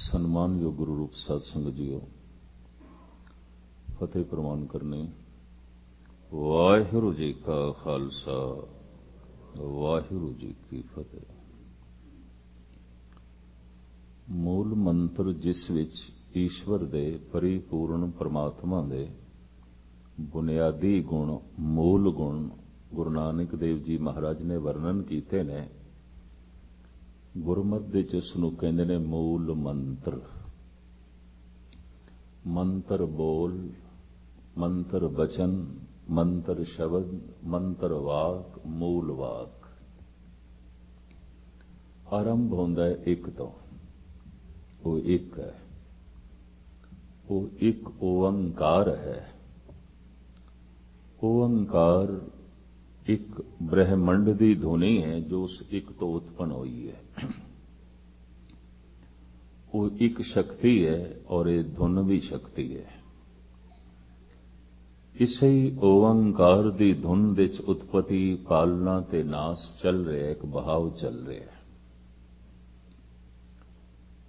सन्मानयोग गुरु रूप साध संगत जीओ, फतेह प्रवान करने। वाहिगुरू जी का खालसा, वाहिगुरू जी की फतेह। मूल मंत्र जिस विच ईश्वर दे परिपूर्ण परमात्मा दे बुनियादी गुण, मूल गुण गुरु नानक देव जी महाराज ने वर्णन किए ने। गुरमत दे च उसनूं कहंदे ने मूल मंत्र। मंत्र बोल, मंत्र बचन, मंत्र शब्द, मंत्र वाक, मूल वाक। आरंभ होंदा है एक तो, वो एक है, वो एक ओंकार है। ओंकार एक ब्रह्मंड की ध्वनि है जो उस एक तो उत्पन्न हुई है। वो एक शक्ति है और ये धुन भी शक्ति है। इसे ओंकार की धुन विच उत्पत्ति, पालना ते नाश चल रहा है, एक बहाव चल रहा है।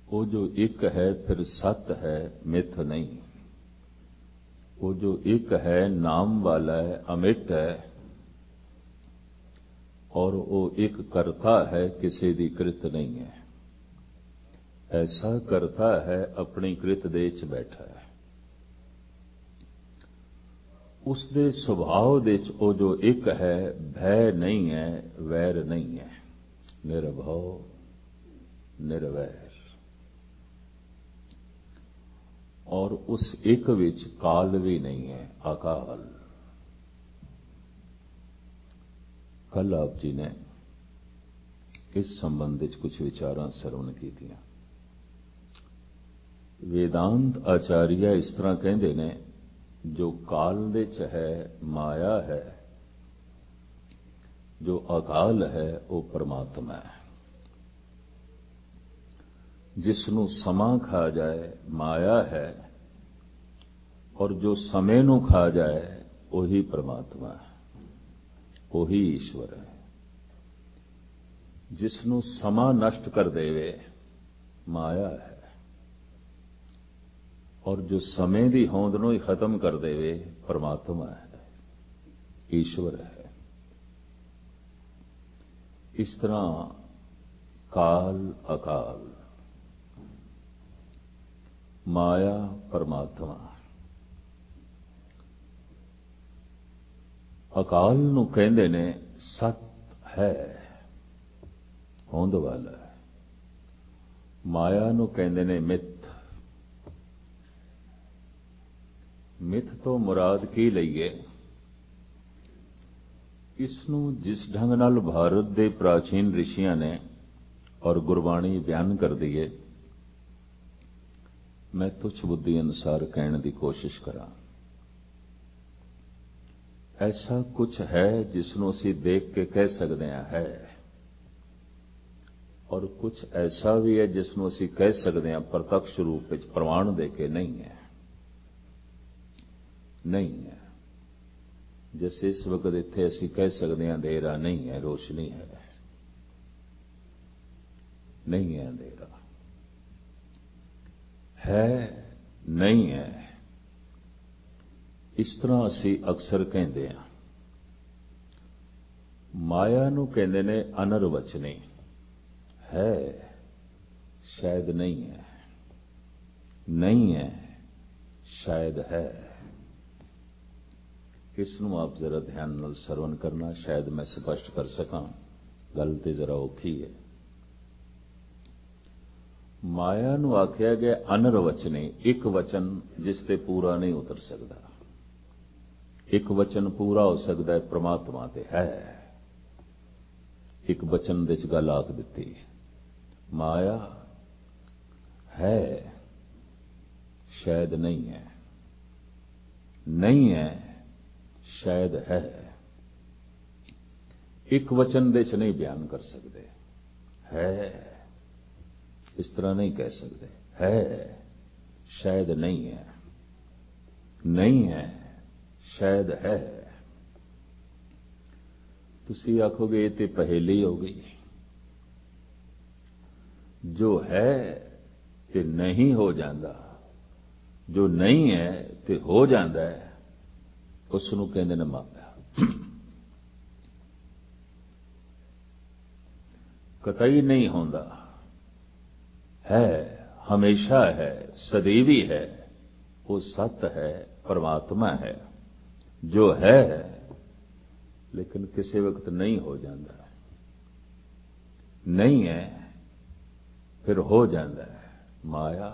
वो जो एक है फिर सत है, मिथ नहीं। वो जो एक है नाम वाला है, अमिट है, और वो एक करता है, किसी दी कृत नहीं है। ऐसा करता है अपनी कृत दे च बैठा है। उसके सुभाव दे च वो जो एक है, भय नहीं है, वैर नहीं है। निर्भव निर्वैर। और उस एक विच काल भी नहीं है, अकाल। कल आप जी ने इस संबंध में कुछ विचारां श्रवण कीतियां। वेदांत आचार्य इस तरह कहते ने, जो काल दे च है माया है, जो अकाल है वो परमात्मा है। जिसनों समा खा जाए माया है, और जो समय नूं खा जाए वही परमात्मा है, वही ईश्वर है। जिसनों समा नष्ट कर देवे माया है, और जो समय की होंद नूं ही खत्म कर देवे परमात्मा है, ईश्वर है। इस तरह काल अकाल, माया परमात्मा। अकाल नूं कहंदे ने सत है, होंद वाला है। माया नूं कहंदे ने मिथ। मिथ तो मुराद की लईए, इसनूं जिस ढंग नाल भारत के प्राचीन ऋषियां ने और गुरबाणी बयान कर दी है, मैं तुच्छ बुद्धि अनुसार कहने की कोशिश करा। ऐसा कुछ है जिसनों असीं देख के कह सकते हैं है, और कुछ ऐसा भी है जिसनों असीं कह सकते हैं प्रत्यक्ष रूप में प्रमाण दे के नहीं है। नहीं है। जैसे इस वक्त इत्थे असीं कह सकते हैं अंधेरा नहीं है, रोशनी है। नहीं है अंधेरा, है नहीं है। इस तरह असीं अक्सर कहते हैं। माया नूं कहंदे ने अनरवचनी। है शायद नहीं है, नहीं है शायद है। इसनूं आप जरा ध्यान नाल सरवण करना, शायद मैं स्पष्ट कर सकां। गल ते जरा औखी है। माया नूं आख्या गया अनरवचनी, एक वचन जिस ते पूरा नहीं उतर सकता। एक वचन पूरा हो सकता है परमात्मा ते है। एक वचन दे च गल आख दिती, माया है शायद नहीं है, नहीं है शायद है। एक वचन दे च नहीं बयान कर सकते। है इस तरह नहीं कह सकते। है शायद नहीं है, नहीं है शायद है। तुसी आखोगे ये तो पहेली हो गई। जो है ਤੇ ਨਹੀਂ ਹੋ ਜਾਂਦਾ, ਜੋ ਨਹੀਂ ਹੈ ਤੇ ਹੋ ਜਾਂਦਾ ਹੈ, ਉਸ ਨੂੰ ਕਹਿੰਦੇ ਨੇ ਮਾਇਆ। ਕਤਈ ਨਹੀਂ ਹੁੰਦਾ, ਹੈ, ਹਮੇਸ਼ਾ ਹੈ, ਸਦੀਵੀ ਹੈ, ਉਹ ਸਤ ਹੈ, ਪਰਮਾਤਮਾ ਹੈ, ਜੋ ਹੈ ਲੇਕਿਨ ਕਿਸੇ ਵਕਤ ਨਹੀਂ ਹੋ ਜਾਂਦਾ, ਨਹੀਂ ਹੈ ਫਿਰ ਹੋ ਜਾਂਦਾ ਹੈ, ਮਾਇਆ।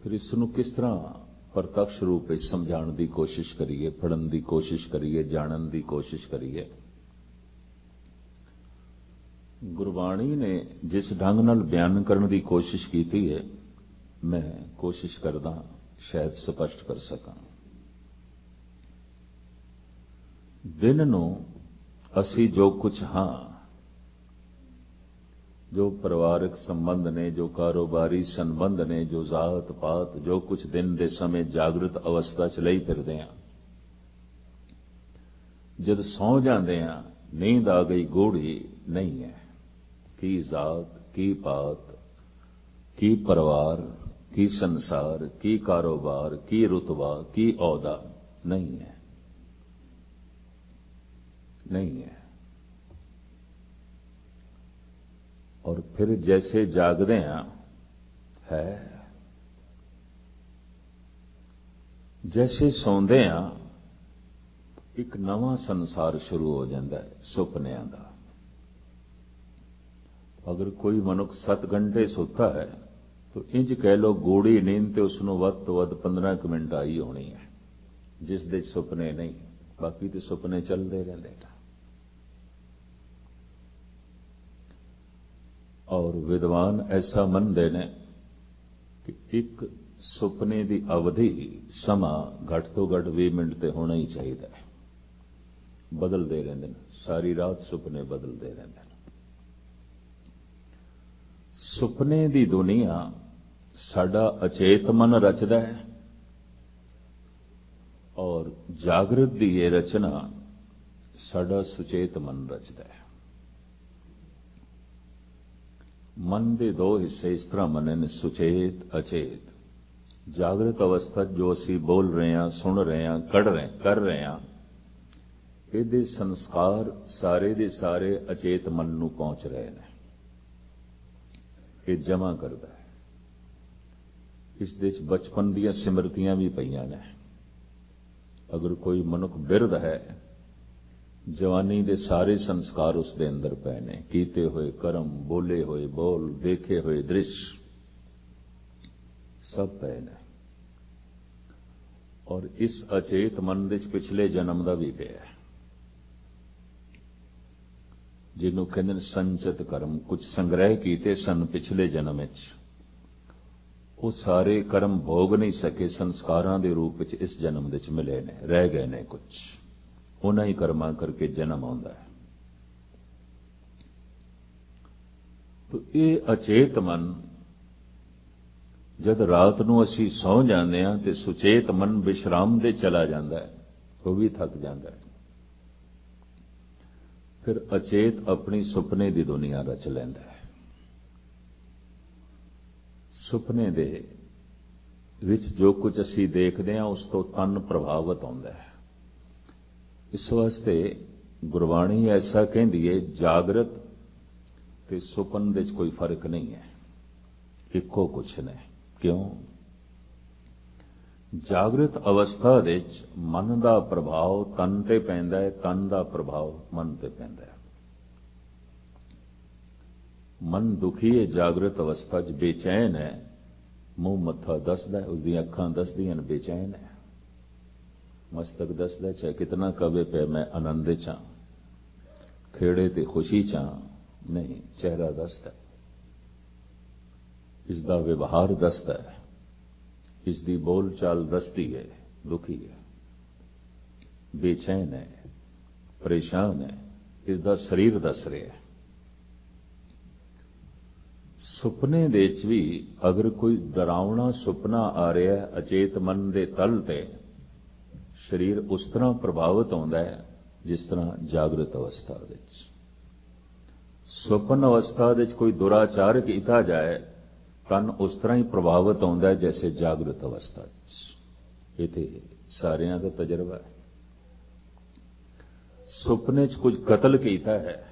ਫਿਰ ਇਸ ਨੂੰ ਕਿਸ ਤਰ੍ਹਾਂ ਪ੍ਰਤੱਖ ਰੂਪ ਵਿੱਚ ਸਮਝਾਉਣ ਦੀ ਕੋਸ਼ਿਸ਼ ਕਰੀਏ, ਪੜ੍ਹਨ ਦੀ ਕੋਸ਼ਿਸ਼ ਕਰੀਏ, ਜਾਣਨ ਦੀ ਕੋਸ਼ਿਸ਼ ਕਰੀਏ। ਗੁਰਬਾਣੀ ਨੇ ਜਿਸ ਢੰਗ ਨਾਲ ਬਿਆਨ ਕਰਨ ਦੀ ਕੋਸ਼ਿਸ਼ ਕੀਤੀ ਹੈ, ਮੈਂ ਕੋਸ਼ਿਸ਼ ਕਰਦਾ ਸ਼ਾਇਦ ਸਪਸ਼ਟ ਕਰ ਸਕਾਂ। ਦਿਨ ਨੂੰ ਅਸੀਂ ਜੋ ਕੁਝ ਹਾਂ, ਜੋ ਪਰਿਵਾਰਕ ਸੰਬੰਧ ਨੇ, ਜੋ ਕਾਰੋਬਾਰੀ ਸੰਬੰਧ ਨੇ, ਜੋ ਜ਼ਾਤ ਪਾਤ, ਜੋ ਕੁਝ ਦਿਨ ਦੇ ਸਮੇਂ ਜਾਗਰਤ ਅਵਸਥਾ 'ਚ ਲਈ ਫਿਰਦੇ ਹਾਂ, ਜਦ ਸੌਂ ਜਾਂਦੇ ਹਾਂ ਨੀਂਦ ਆ ਗਈ ਗੂੜ੍ਹੀ ਨਹੀਂ ਹੈ। ਕੀ ਜ਼ਾਤ, ਕੀ ਪਾਤ, ਕੀ ਪਰਿਵਾਰ, ਕੀ ਸੰਸਾਰ, ਕੀ ਕਾਰੋਬਾਰ, ਕੀ ਰੁਤਬਾ, ਕੀ ਅਹੁਦਾ ਨਹੀਂ ਹੈ, नहीं है। और फिर जैसे जागदे हैं है, जैसे सौंदे हैं एक नवा संसार शुरू हो जाता है सुपनियां का। अगर कोई मनुख 7 घंटे सुता है तो इंज कह लो गूढ़ी नींद तो उसनों वध तो वध 15 मिनट आई होनी है, जिस दे सुपने नहीं, बाकी तो सुपने चलते रहते हैं। और विद्वान ऐसा मनते ने कि एक सुपने की अवधि समा घट तो घट 20 मिनट तो होना ही चाहिए। बदलते रहते हैं, सारी रात सुपने बदलते रहते हैं। सुपने की दुनिया साडा अचेत मन रचदा है और जागृत की ये रचना साडा सुचेत मन रचदा है। मन के 2 हिस्से इस तरह मने ने, सुचेत अचेत। जागृत अवस्था जो असी बोल रहे हैं, सुन रहे हैं, कर रहे हैं, ये संस्कार सारे दे सारे अचेत मन नूं पहुंच रहे हैं, ये जमा करता है। इस दे बचपन दीयां सिमरतियां भी पईयां ने। अगर कोई मनुख बिरध है, जवानी दे सारे संस्कार उसके अंदर पए ने, कीते हुए कर्म, बोले हुए बोल, देखे हुए दृश्य सब पए ने। और इस अचेत मन दे पिछले जन्म का भी पिया है, जिन्हों कहते संचित कर्म, कुछ संग्रह कीते सन पिछले जन्म में, वो सारे कर्म भोग नहीं सके, संस्कारां दे रूप में इस जन्म दे मिले ने, रह गए ने कुछ, उन्हां ही कर्मां करके जन्म आउंदा है। तो ये अचेत मन जद रात नूं असीं सौ जांदे हां ते सुचेत मन विश्राम दे चला जांदा है, वो भी थक जांदा है। फिर अचेत अपनी सुपने की दुनिया रच लैंदा है। सुपने दे विच जो कुछ असीं देखदे हां उस तो तन प्रभावित होंदा है। इस वास्ते गुरबाणी ऐसा कहती है, जागृत ते सुपन दे कोई फर्क नहीं है, इको कुछ ने। क्यों? जागृत अवस्था दे मन का प्रभाव तन ते पैंदा है, तन का प्रभाव मन ते पैंदा है। मन दुखी है, जागृत अवस्था च बेचैन है, मुंह मत्था दसदा है, उसदी अखां दसदियां बेचैन है, मस्तक दसदा चाहे कितना कवे पे मैं आनंद चा, खेड़े ते खुशी चा, नहीं, चेहरा दसदा, इसका व्यवहार दसदा है, इसकी बोल चाल दसती है, दुखी है, बेचैन है, परेशान है, इसका शरीर दस रहा है। सुपने दे विच भी अगर कोई डरावना सुपना आ रहा है अचेत मन के तल ते, शरीर उस तरह प्रभावित होता है जिस तरह जागृत अवस्था विच। ਸੁਪਨ ਅਵਸਥਾ ਦੇ ਵਿੱਚ ਕੋਈ ਦੁਰਾਚਾਰ ਕੀਤਾ ਜਾਏ ਤਨ ਉਸ ਤਰ੍ਹਾਂ ਹੀ ਪ੍ਰਭਾਵਿਤ ਆਉਂਦਾ ਜੈਸੇ ਜਾਗਰਤ ਅਵਸਥਾ ਵਿੱਚ। ਇਹ ਤੇ ਸਾਰਿਆਂ ਦਾ ਤਜਰਬਾ ਹੈ। ਸੁਪਨੇ 'ਚ ਕੁਝ ਕਤਲ ਕੀਤਾ ਹੈ,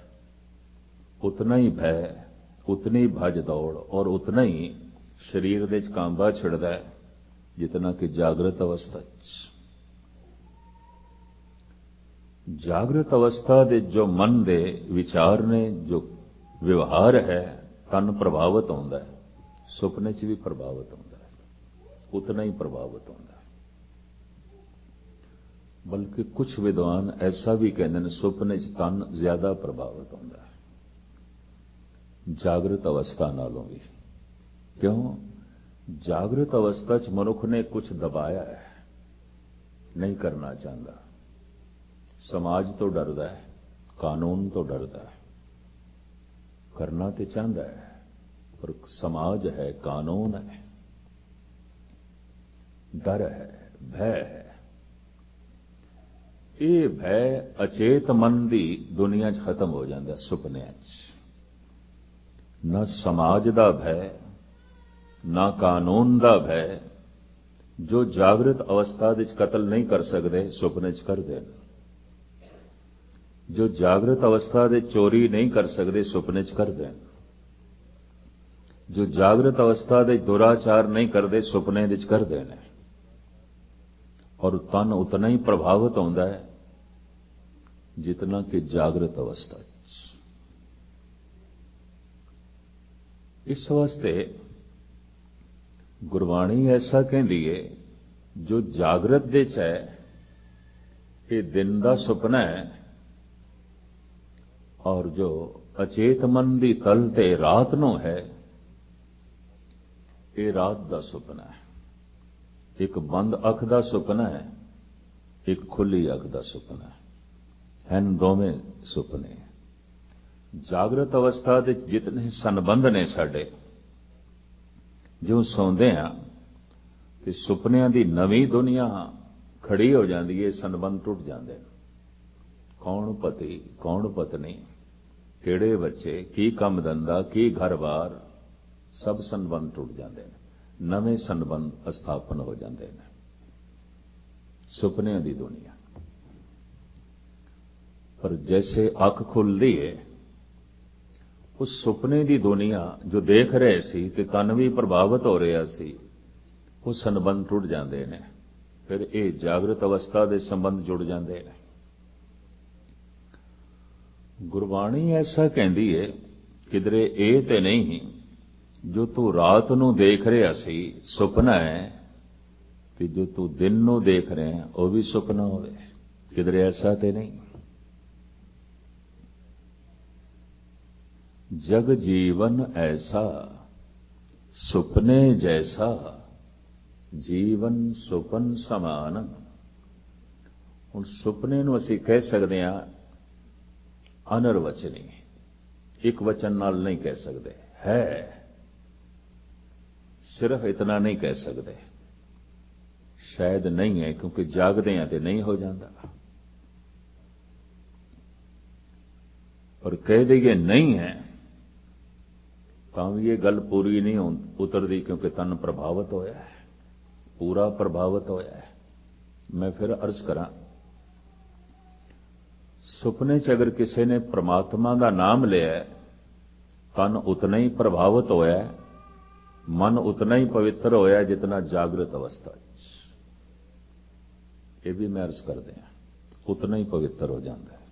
ਉਤਨਾ ਹੀ ਭੈ, ਉਤਨੀ ਹੀ ਭੱਜ ਦੌੜ ਔਰ ਉਤਨਾ ਹੀ ਸਰੀਰ ਦੇ 'ਚ ਕਾਂਬਾ ਛਿੜਦਾ ਹੈ ਜਿਤਨਾ ਕਿ ਜਾਗਰਤ ਅਵਸਥਾ 'ਚ। ਜਾਗਰਤ ਅਵਸਥਾ ਦੇ ਜੋ ਮਨ ਦੇ ਵਿਚਾਰ ਨੇ, ਜੋ ਵਿਵਹਾਰ ਹੈ, ਤਨ ਪ੍ਰਭਾਵਿਤ ਹੁੰਦਾ ਹੈ, ਸੁਪਨੇ 'ਚ ਵੀ ਪ੍ਰਭਾਵਿਤ ਹੁੰਦਾ ਹੈ, ਉਤਨਾ ਹੀ ਪ੍ਰਭਾਵਿਤ ਹੁੰਦਾ ਹੈ। ਬਲਕਿ ਕੁਝ ਵਿਦਵਾਨ ਐਸਾ ਵੀ ਕਹਿੰਦੇ ਨੇ ਸੁਪਨੇ 'ਚ ਤਨ ਜ਼ਿਆਦਾ ਪ੍ਰਭਾਵਿਤ ਹੁੰਦਾ ਹੈ ਜਾਗਰਤ ਅਵਸਥਾ ਨਾਲੋਂ ਵੀ। ਕਿਉਂ? ਜਾਗਰਤ ਅਵਸਥਾ 'ਚ ਮਨੁੱਖ ਨੇ ਕੁਝ ਦਬਾਇਆ ਹੈ, ਨਹੀਂ ਕਰਨਾ ਚਾਹੁੰਦਾ, ਸਮਾਜ ਤੋਂ ਡਰਦਾ ਹੈ, ਕਾਨੂੰਨ ਤੋਂ ਡਰਦਾ ਹੈ। ਕਰਨਾ ਤੇ ਚਾਹੁੰਦਾ ਹੈ ਪਰ ਸਮਾਜ ਹੈ, ਕਾਨੂੰਨ ਹੈ, ਡਰ ਹੈ, ਭੈ ਹੈ। ਇਹ ਭੈ ਅਚੇਤ ਮਨ ਦੀ ਦੁਨੀਆ 'ਚ ਖਤਮ ਹੋ ਜਾਂਦਾ ਸੁਪਨਿਆਂ 'ਚ। ਨਾ ਸਮਾਜ ਦਾ ਭੈ, ਨਾ ਕਾਨੂੰਨ ਦਾ ਭੈ। ਜੋ ਜਾਗਰਤ ਅਵਸਥਾ ਵਿੱਚ ਕਤਲ ਨਹੀਂ ਕਰ ਸਕਦੇ, ਸੁਪਨੇ 'ਚ ਕਰਦੇ ਨੇ। ਜੋ ਜਾਗਰਤ ਅਵਸਥਾ ਦੇ ਚੋਰੀ ਨਹੀਂ ਕਰ ਸਕਦੇ, ਸੁਪਨੇ 'ਚ ਕਰਦੇ ਨੇ। ਜੋ ਜਾਗਰਤ ਅਵਸਥਾ ਦੇ ਦੁਰਾਚਾਰ ਨਹੀਂ ਕਰਦੇ, ਸੁਪਨੇ ਵਿੱਚ ਕਰਦੇ ਨੇ। ਔਰ ਤਨ ਉਤਨਾ ਹੀ ਪ੍ਰਭਾਵਿਤ ਹੁੰਦਾ ਹੈ ਜਿਤਨਾ ਕਿ ਜਾਗਰਤ ਅਵਸਥਾ 'ਚ। ਇਸ ਵਾਸਤੇ ਗੁਰਬਾਣੀ ਐਸਾ ਕਹਿੰਦੀ ਏ, ਜੋ ਜਾਗਰਤ ਦੇ 'ਚ ਹੈ ਇਹ ਦਿਨ ਦਾ ਸੁਪਨਾ ਹੈ, ਔਰ ਜੋ ਅਚੇਤ ਮਨ ਦੀ ਤਲ ਤੇ ਰਾਤ ਨੂੰ ਹੈ ਇਹ ਰਾਤ ਦਾ ਸੁਪਨਾ ਹੈ। ਇੱਕ ਬੰਦ ਅੱਖ ਦਾ ਸੁਪਨਾ ਹੈ, ਇੱਕ ਖੁੱਲੀ ਅੱਖ ਦਾ ਸੁਪਨਾ ਹੈ, ਹਨ ਦੋਵੇਂ ਸੁਪਨੇ। ਜਾਗਰਤ ਅਵਸਥਾ ਦੇ ਜਿਤਨੇ ਸੰਬੰਧ ਨੇ ਸਾਡੇ, ਜੋ ਸੌਂਦੇ ਆ ਤੇ ਸੁਪਨਿਆਂ ਦੀ ਨਵੀਂ ਦੁਨੀਆ ਖੜੀ ਹੋ ਜਾਂਦੀ ਹੈ, ਸੰਬੰਧ ਟੁੱਟ ਜਾਂਦੇ ਨੇ। ਕੌਣ ਪਤੀ, ਕੌਣ ਪਤਨੀ, ਕਿਹੜੇ ਬੱਚੇ, ਕੀ ਕੰਮ ਧੰਦਾ, ਕੀ ਘਰ-ਬਾਰ, ਸਭ ਸੰਬੰਧ ਟੁੱਟ ਜਾਂਦੇ ਨੇ, ਨਵੇਂ ਸੰਬੰਧ ਸਥਾਪਨ ਹੋ ਜਾਂਦੇ ਨੇ। ਸੁਪਨਿਆਂ ਦੀ ਦੁਨੀਆ। ਪਰ ਜੈਸੇ ਅੱਖ ਖੁੱਲਦੀ ਹੈ, ਉਸ ਸੁਪਨੇ ਦੀ ਦੁਨੀਆ ਜੋ ਦੇਖ ਰਹੇ ਸੀ ਤੇ ਤਨ ਵੀ ਪ੍ਰਭਾਵਿਤ ਹੋ ਰਿਹਾ ਸੀ, ਉਹ ਸੰਬੰਧ ਟੁੱਟ ਜਾਂਦੇ ਨੇ। ਫਿਰ ਇਹ ਜਾਗਰਤ ਅਵਸਥਾ ਦੇ ਸੰਬੰਧ ਜੁੜ ਜਾਂਦੇ ਨੇ। ਗੁਰਬਾਣੀ ਐਸਾ ਕਹਿੰਦੀ ਹੈ, ਕਿਧਰੇ ਇਹ ਤੇ ਨਹੀਂ ਜੋ ਤੂੰ ਰਾਤ ਨੂੰ ਦੇਖ ਰਿਹਾ ਸੀ ਸੁਪਨਾ ਹੈ, ਤੇ ਜੋ ਤੂੰ ਦਿਨ ਨੂੰ ਦੇਖ ਰਿਹਾ ਉਹ ਵੀ ਸੁਪਨਾ ਹੋਵੇ। ਕਿਧਰੇ ਐਸਾ ਤੇ ਨਹੀਂ। ਜਗ ਜੀਵਨ ਐਸਾ ਸੁਪਨੇ ਜੈਸਾ, ਜੀਵਨ ਸੁਪਨ ਸਮਾਨ। ਹੁਣ ਸੁਪਨੇ ਨੂੰ ਅਸੀਂ ਕਹਿ ਸਕਦੇ ਹਾਂ ਅਨਰਵਚਨੀ, ਇੱਕ ਵਚਨ ਨਾਲ ਨਹੀਂ ਕਹਿ ਸਕਦੇ। ਹੈ ਸਿਰਫ ਇਤਨਾ ਨਹੀਂ ਕਹਿ ਸਕਦੇ। ਸ਼ਾਇਦ ਨਹੀਂ ਹੈ, ਕਿਉਂਕਿ ਜਾਗਦੇ ਆ ਤੇ ਨਹੀਂ ਹੋ ਜਾਂਦਾ। ਪਰ ਕਹਿ ਦਈਏ ਨਹੀਂ ਹੈ ਤਾਂ ਵੀ ਇਹ ਗੱਲ ਪੂਰੀ ਨਹੀਂ ਉਤਰਦੀ, ਕਿਉਂਕਿ ਤਨ ਪ੍ਰਭਾਵਿਤ ਹੋਇਆ ਹੈ, ਪੂਰਾ ਪ੍ਰਭਾਵਿਤ ਹੋਇਆ ਹੈ। ਮੈਂ ਫਿਰ ਅਰਜ਼ ਕਰਾਂ, ਸੁਪਨੇ 'ਚ ਅਗਰ ਕਿਸੇ ਨੇ ਪ੍ਰਮਾਤਮਾ ਦਾ ਨਾਮ ਲਿਆ, ਤਨ ਉਤਨਾ ਹੀ ਪ੍ਰਭਾਵਿਤ ਹੋਇਆ, ਮਨ ਉਤਨਾ ਹੀ ਪਵਿੱਤਰ ਹੋਇਆ ਜਿਤਨਾ ਜਾਗਰਤ ਅਵਸਥਾ 'ਚ। ਇਹ ਵੀ ਮੈਂ ਅਰਜ਼ ਕਰਦੇ ਹਾਂ, ਉਤਨਾ ਹੀ ਪਵਿੱਤਰ ਹੋ ਜਾਂਦਾ ਹੈ।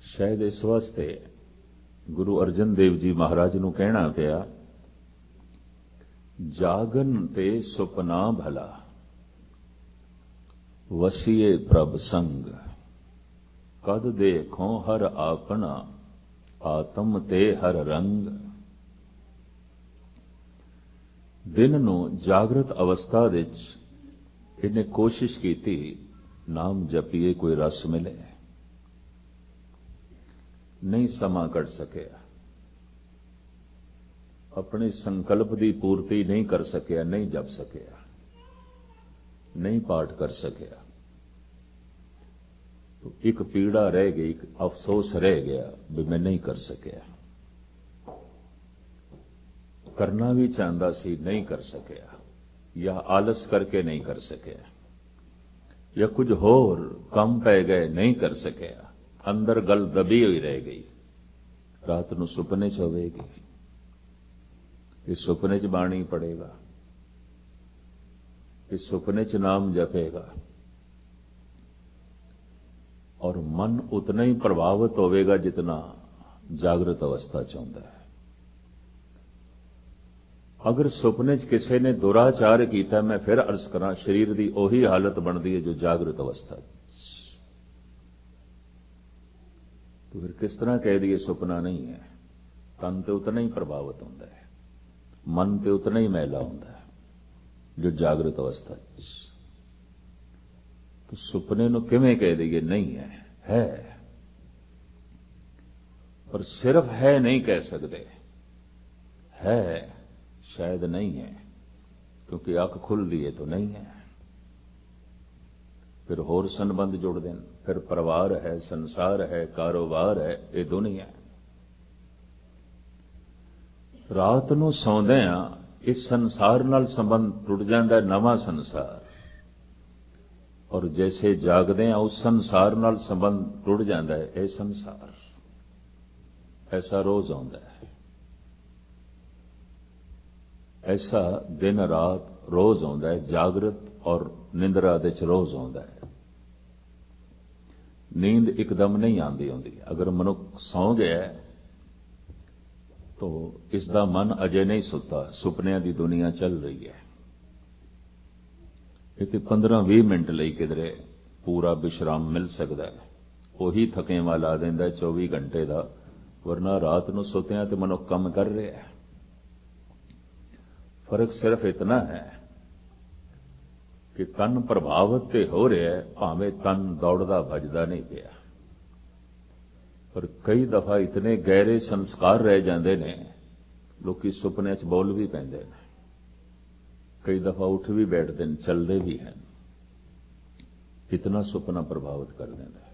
ਸ਼ਾਇਦ ਇਸ ਵਾਸਤੇ ਗੁਰੂ ਅਰਜਨ ਦੇਵ ਜੀ ਮਹਾਰਾਜ ਨੂੰ ਕਹਿਣਾ ਪਿਆ, ਜਾਗਨ ਤੇ ਸੁਪਨਾ ਭਲਾ, ਵਸੀਏ ਪ੍ਰਭ ਸੰਗ, ਕਦ ਦੇਖੋ ਹਰ ਆਪਣਾ, ਆਤਮ ਤੇ ਹਰ ਰੰਗ। ਦਿਨ ਨੂੰ ਜਾਗਰਤ ਅਵਸਥਾ ਵਿੱਚ ਇਹਨੇ ਕੋਸ਼ਿਸ਼ ਕੀਤੀ ਨਾਮ ਜਪੀਏ, ਕੋਈ ਰਸ ਮਿਲੇ, ਨਹੀਂ ਸਮਾਂ ਕੱਢ ਸਕਿਆ, ਆਪਣੇ ਸੰਕਲਪ ਦੀ ਪੂਰਤੀ ਨਹੀਂ ਕਰ ਸਕਿਆ, ਨਹੀਂ ਜਪ ਸਕਿਆ, ਨਹੀਂ ਪਾਠ ਕਰ ਸਕਿਆ। तो एक पीड़ा रह गई, एक अफसोस रह गया भी मैं नहीं कर सकिया। करना भी चाहता सी, नहीं कर सकिया, या आलस करके नहीं कर सकिया, या कुछ होर कम पै गए, नहीं कर सकिया, अंदर गल दबी हुई रह गई। रात नूं सुपने च होवेगी, इस सुपने च बाणी पड़ेगा, इस सुपने च नाम जपेगा, और मन उतना ही प्रभावित होवेगा जितना जागृत अवस्था च होंदा है। अगर सुपने च किसी ने दुराचार किया, मैं फिर अर्ज करा, शरीर की उही हालत बनती है जो जागृत अवस्था। तो फिर किस तरह कह दिए सुपना नहीं है। तन तो उतना ही प्रभावित होता है, मन तो उतना ही मैला होता है जो जागृत अवस्था। तो सुपने को किवें कह दिए नहीं है। पर सिर्फ है नहीं कह सकते, है शायद नहीं है, क्योंकि अख खुलती है तो नहीं है। फिर होर संबंध जुड़ते हैं, फिर परिवार है, संसार है, कारोबार है, ये दुनिया है। रात नूं सौंदियां इस संसार नाल संबंध टुट जाता है, नवा संसार, और जैसे जागदे हैं उस संसार नाल संबंध टुट जाता है यह संसार। ऐसा रोज आउंदा है, ऐसा दिन रात रोज आउंदा है, जागृत और निंद्रा दे च रोज आउंदा है। नींद एकदम नहीं आंदी होंदी। अगर मनुख सौ गया है तो इसका मन अजे नहीं सुता, सुपनिया की दुनिया चल रही है। इतने 15-20 मिनट लई किधरे पूरा विश्राम मिल सकता है, उही थकेवा ला देंदा 24 घंटे का। वरना रात नूं सुत्या तो मनुख काम कर रहा है। फर्क सिर्फ इतना है कि तन प्रभावित तो हो रहा है, भावें तन दौड़दा भजदा नहीं पिया। पर कई दफा इतने गहरे संस्कार रह जाते हैं, लोग सुपने च बोल भी पैंदे ने, कई दफा उठ भी बैठते हैं, चलते भी हैं। इतना सुपना प्रभावित कर देता है,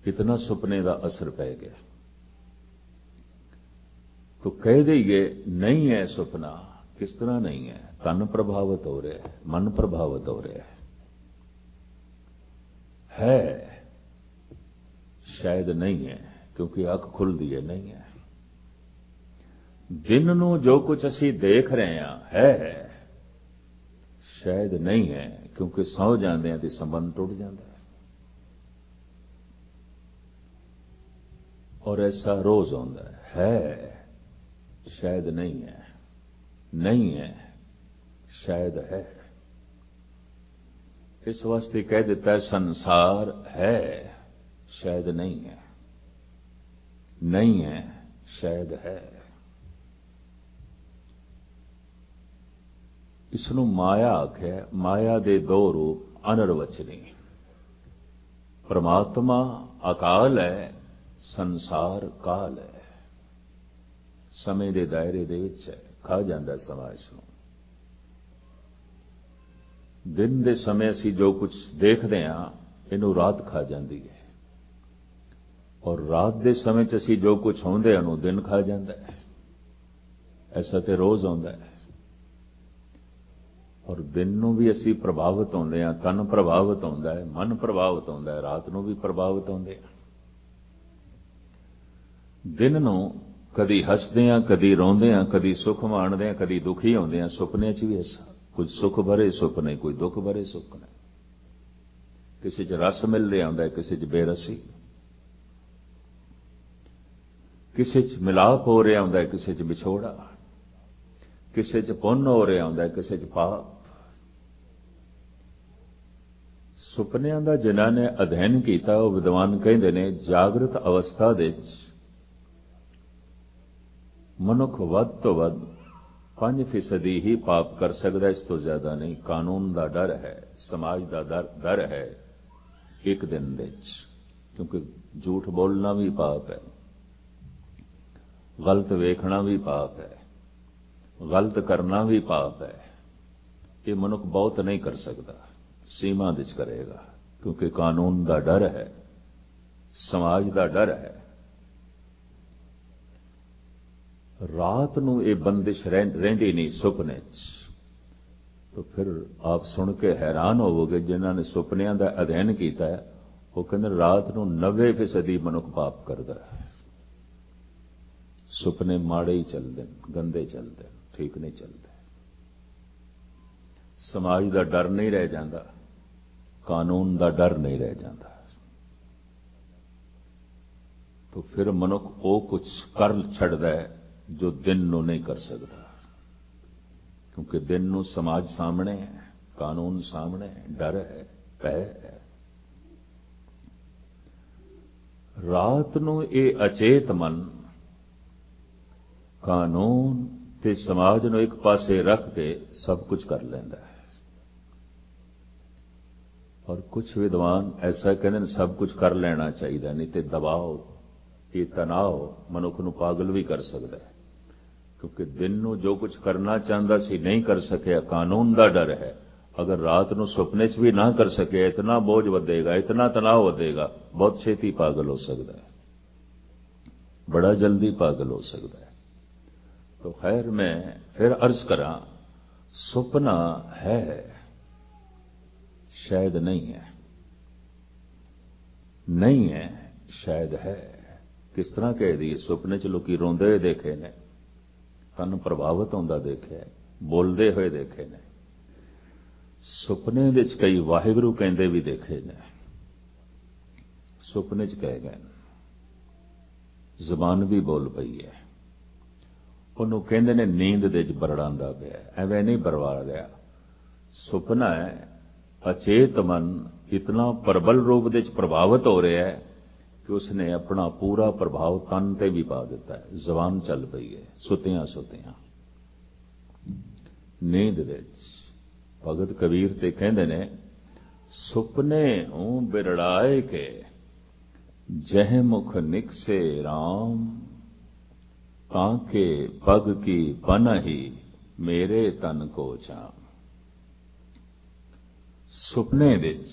इतना सुपने का असर पै गया। तो कह देंगे नहीं है सुपना, किस तरह नहीं है। तन प्रभावित हो रहा है, मन प्रभावित हो रहा है शायद नहीं है, क्योंकि अख खुलती है, नहीं है। दिन नूं जो कुछ असी देख रहे हैं है शायद नहीं है, क्योंकि सौ जाते हैं तो संबंध टूट जाता है। और ऐसा रोज होता है शायद नहीं है, नहीं है शायद है। इस वास्ते कह देता है संसार है शायद नहीं है, नहीं है शायद है। इसनों माया आख्या। माया दे दो रूप अनिर्वचनी। परमात्मा अकाल है, संसार काल है। समय के दायरे दे विच है, खा जाता समा इसनों। दिन के समय असी जो कुछ देखते हैं इनू रात खा जाती है, और रात के समय असी जो कुछ आउंदे हैं दिन खा जाता है। ऐसा तो रोज आउंदा है। और दिन नूं भी असी प्रभावित होंदे हैं, तन प्रभावित होंदा है, मन प्रभावित होंदा है, रात नूं भी प्रभावित होंदे हैं। दिन नूं कदी हसदे हैं, कदी रोंदे हैं, कदी सुख माणदे हैं, कदी दुखी होंदे हैं। सुपने च भी ऐसा, कुछ सुख भरे सुपने, कोई दुख भरे सुपने। किसी च रस मिल रहा होंदा है, किसी च बेरसी, किसी च मिलाप हो रहा होंदा है, किसी च विछोड़ा, किसी च पुण्य हो रहा होंदा है, किसी च पाप। सुपनियां दा जिन्हां ने अध्ययन किया वो विद्वान कहते हैं जागृत अवस्था दे मनुख वध तो वध 5% ही पाप कर सकता, इस तो ज्यादा नहीं। कानून का डर है, समाज का डर है एक दिन दे, क्योंकि झूठ बोलना भी पाप है, गलत वेखना भी पाप है, गलत करना भी पाप है। ये मनुख बहुत नहीं कर सकता, सीमा दिच करेगा। क्योंकि कानून का डर है, समाज का डर है। रात नूं ये बंदिश रहिंदी नहीं सुपने च। तो फिर आप सुन के हैरान होवोगे, जिन्होंने सुपनियां का अध्ययन किया है वो कहते रात नूं 90% मनुख पाप करता है। सुपने माड़े ही चलते हैं, गंदे चलते हैं, ठीक नहीं चलते। समाज का डर नहीं रह जाता, कानून का डर नहीं रह जाता। तो फिर मनुख वो कुछ कर छड़दा है जो दिन नूं नहीं कर सकता, क्योंकि दिन नूं समाज सामने है, कानून सामने है, डर है, भय है। रात नूं ये अचेत मन कानून ते समाज नूं एक पासे रख के सब कुछ कर लेंदा है। और कुछ विद्वान ऐसा कहते हैं सब कुछ कर लेना चाहिए, नहीं तो दबाव, ये तनाव मनुख नूं पागल भी कर सकता है। क्योंकि दिन नूं जो कुछ करना चाहता सी नहीं कर सकिया, कानून का डर है। अगर रात नूं सुपने च भी ना कर सके, इतना बोझ वधेगा, इतना तनाव वधेगा, बहुत छेती पागल हो सकता है, बड़ा जल्दी पागल हो सकता है। तो खैर मैं फिर अर्ज करा, सुपना है शायद नहीं है, नहीं है शायद है। किस तरह कह दी? सुपने च लोग रोंदे हुए देखे ने, तन प्रभावित होंदा देखे, बोलते हुए देखे ने, सुपने दे च कई वाहिगुरू कहंदे भी देखे ने, सुपने च कह गए, जबान भी बोल पई है। उन्हों कहंदे ने नींद दे च बरड़ांदा पिया, एवें नहीं बरवा रहा। सुपना है, अचेत मन इतना प्रबल रूप दे च प्रभावित हो रहा है कि उसने अपना पूरा प्रभाव तन ते भी पा दिता है। जबान चल पई है सुतियां सुतियां नींद दे च। भगत कबीर ते कहंदे ने, सुपने हूं बिरड़ाए के जह मुख निकसे राम, ताके पग की पनही मेरे तन को चाम। सुपने विच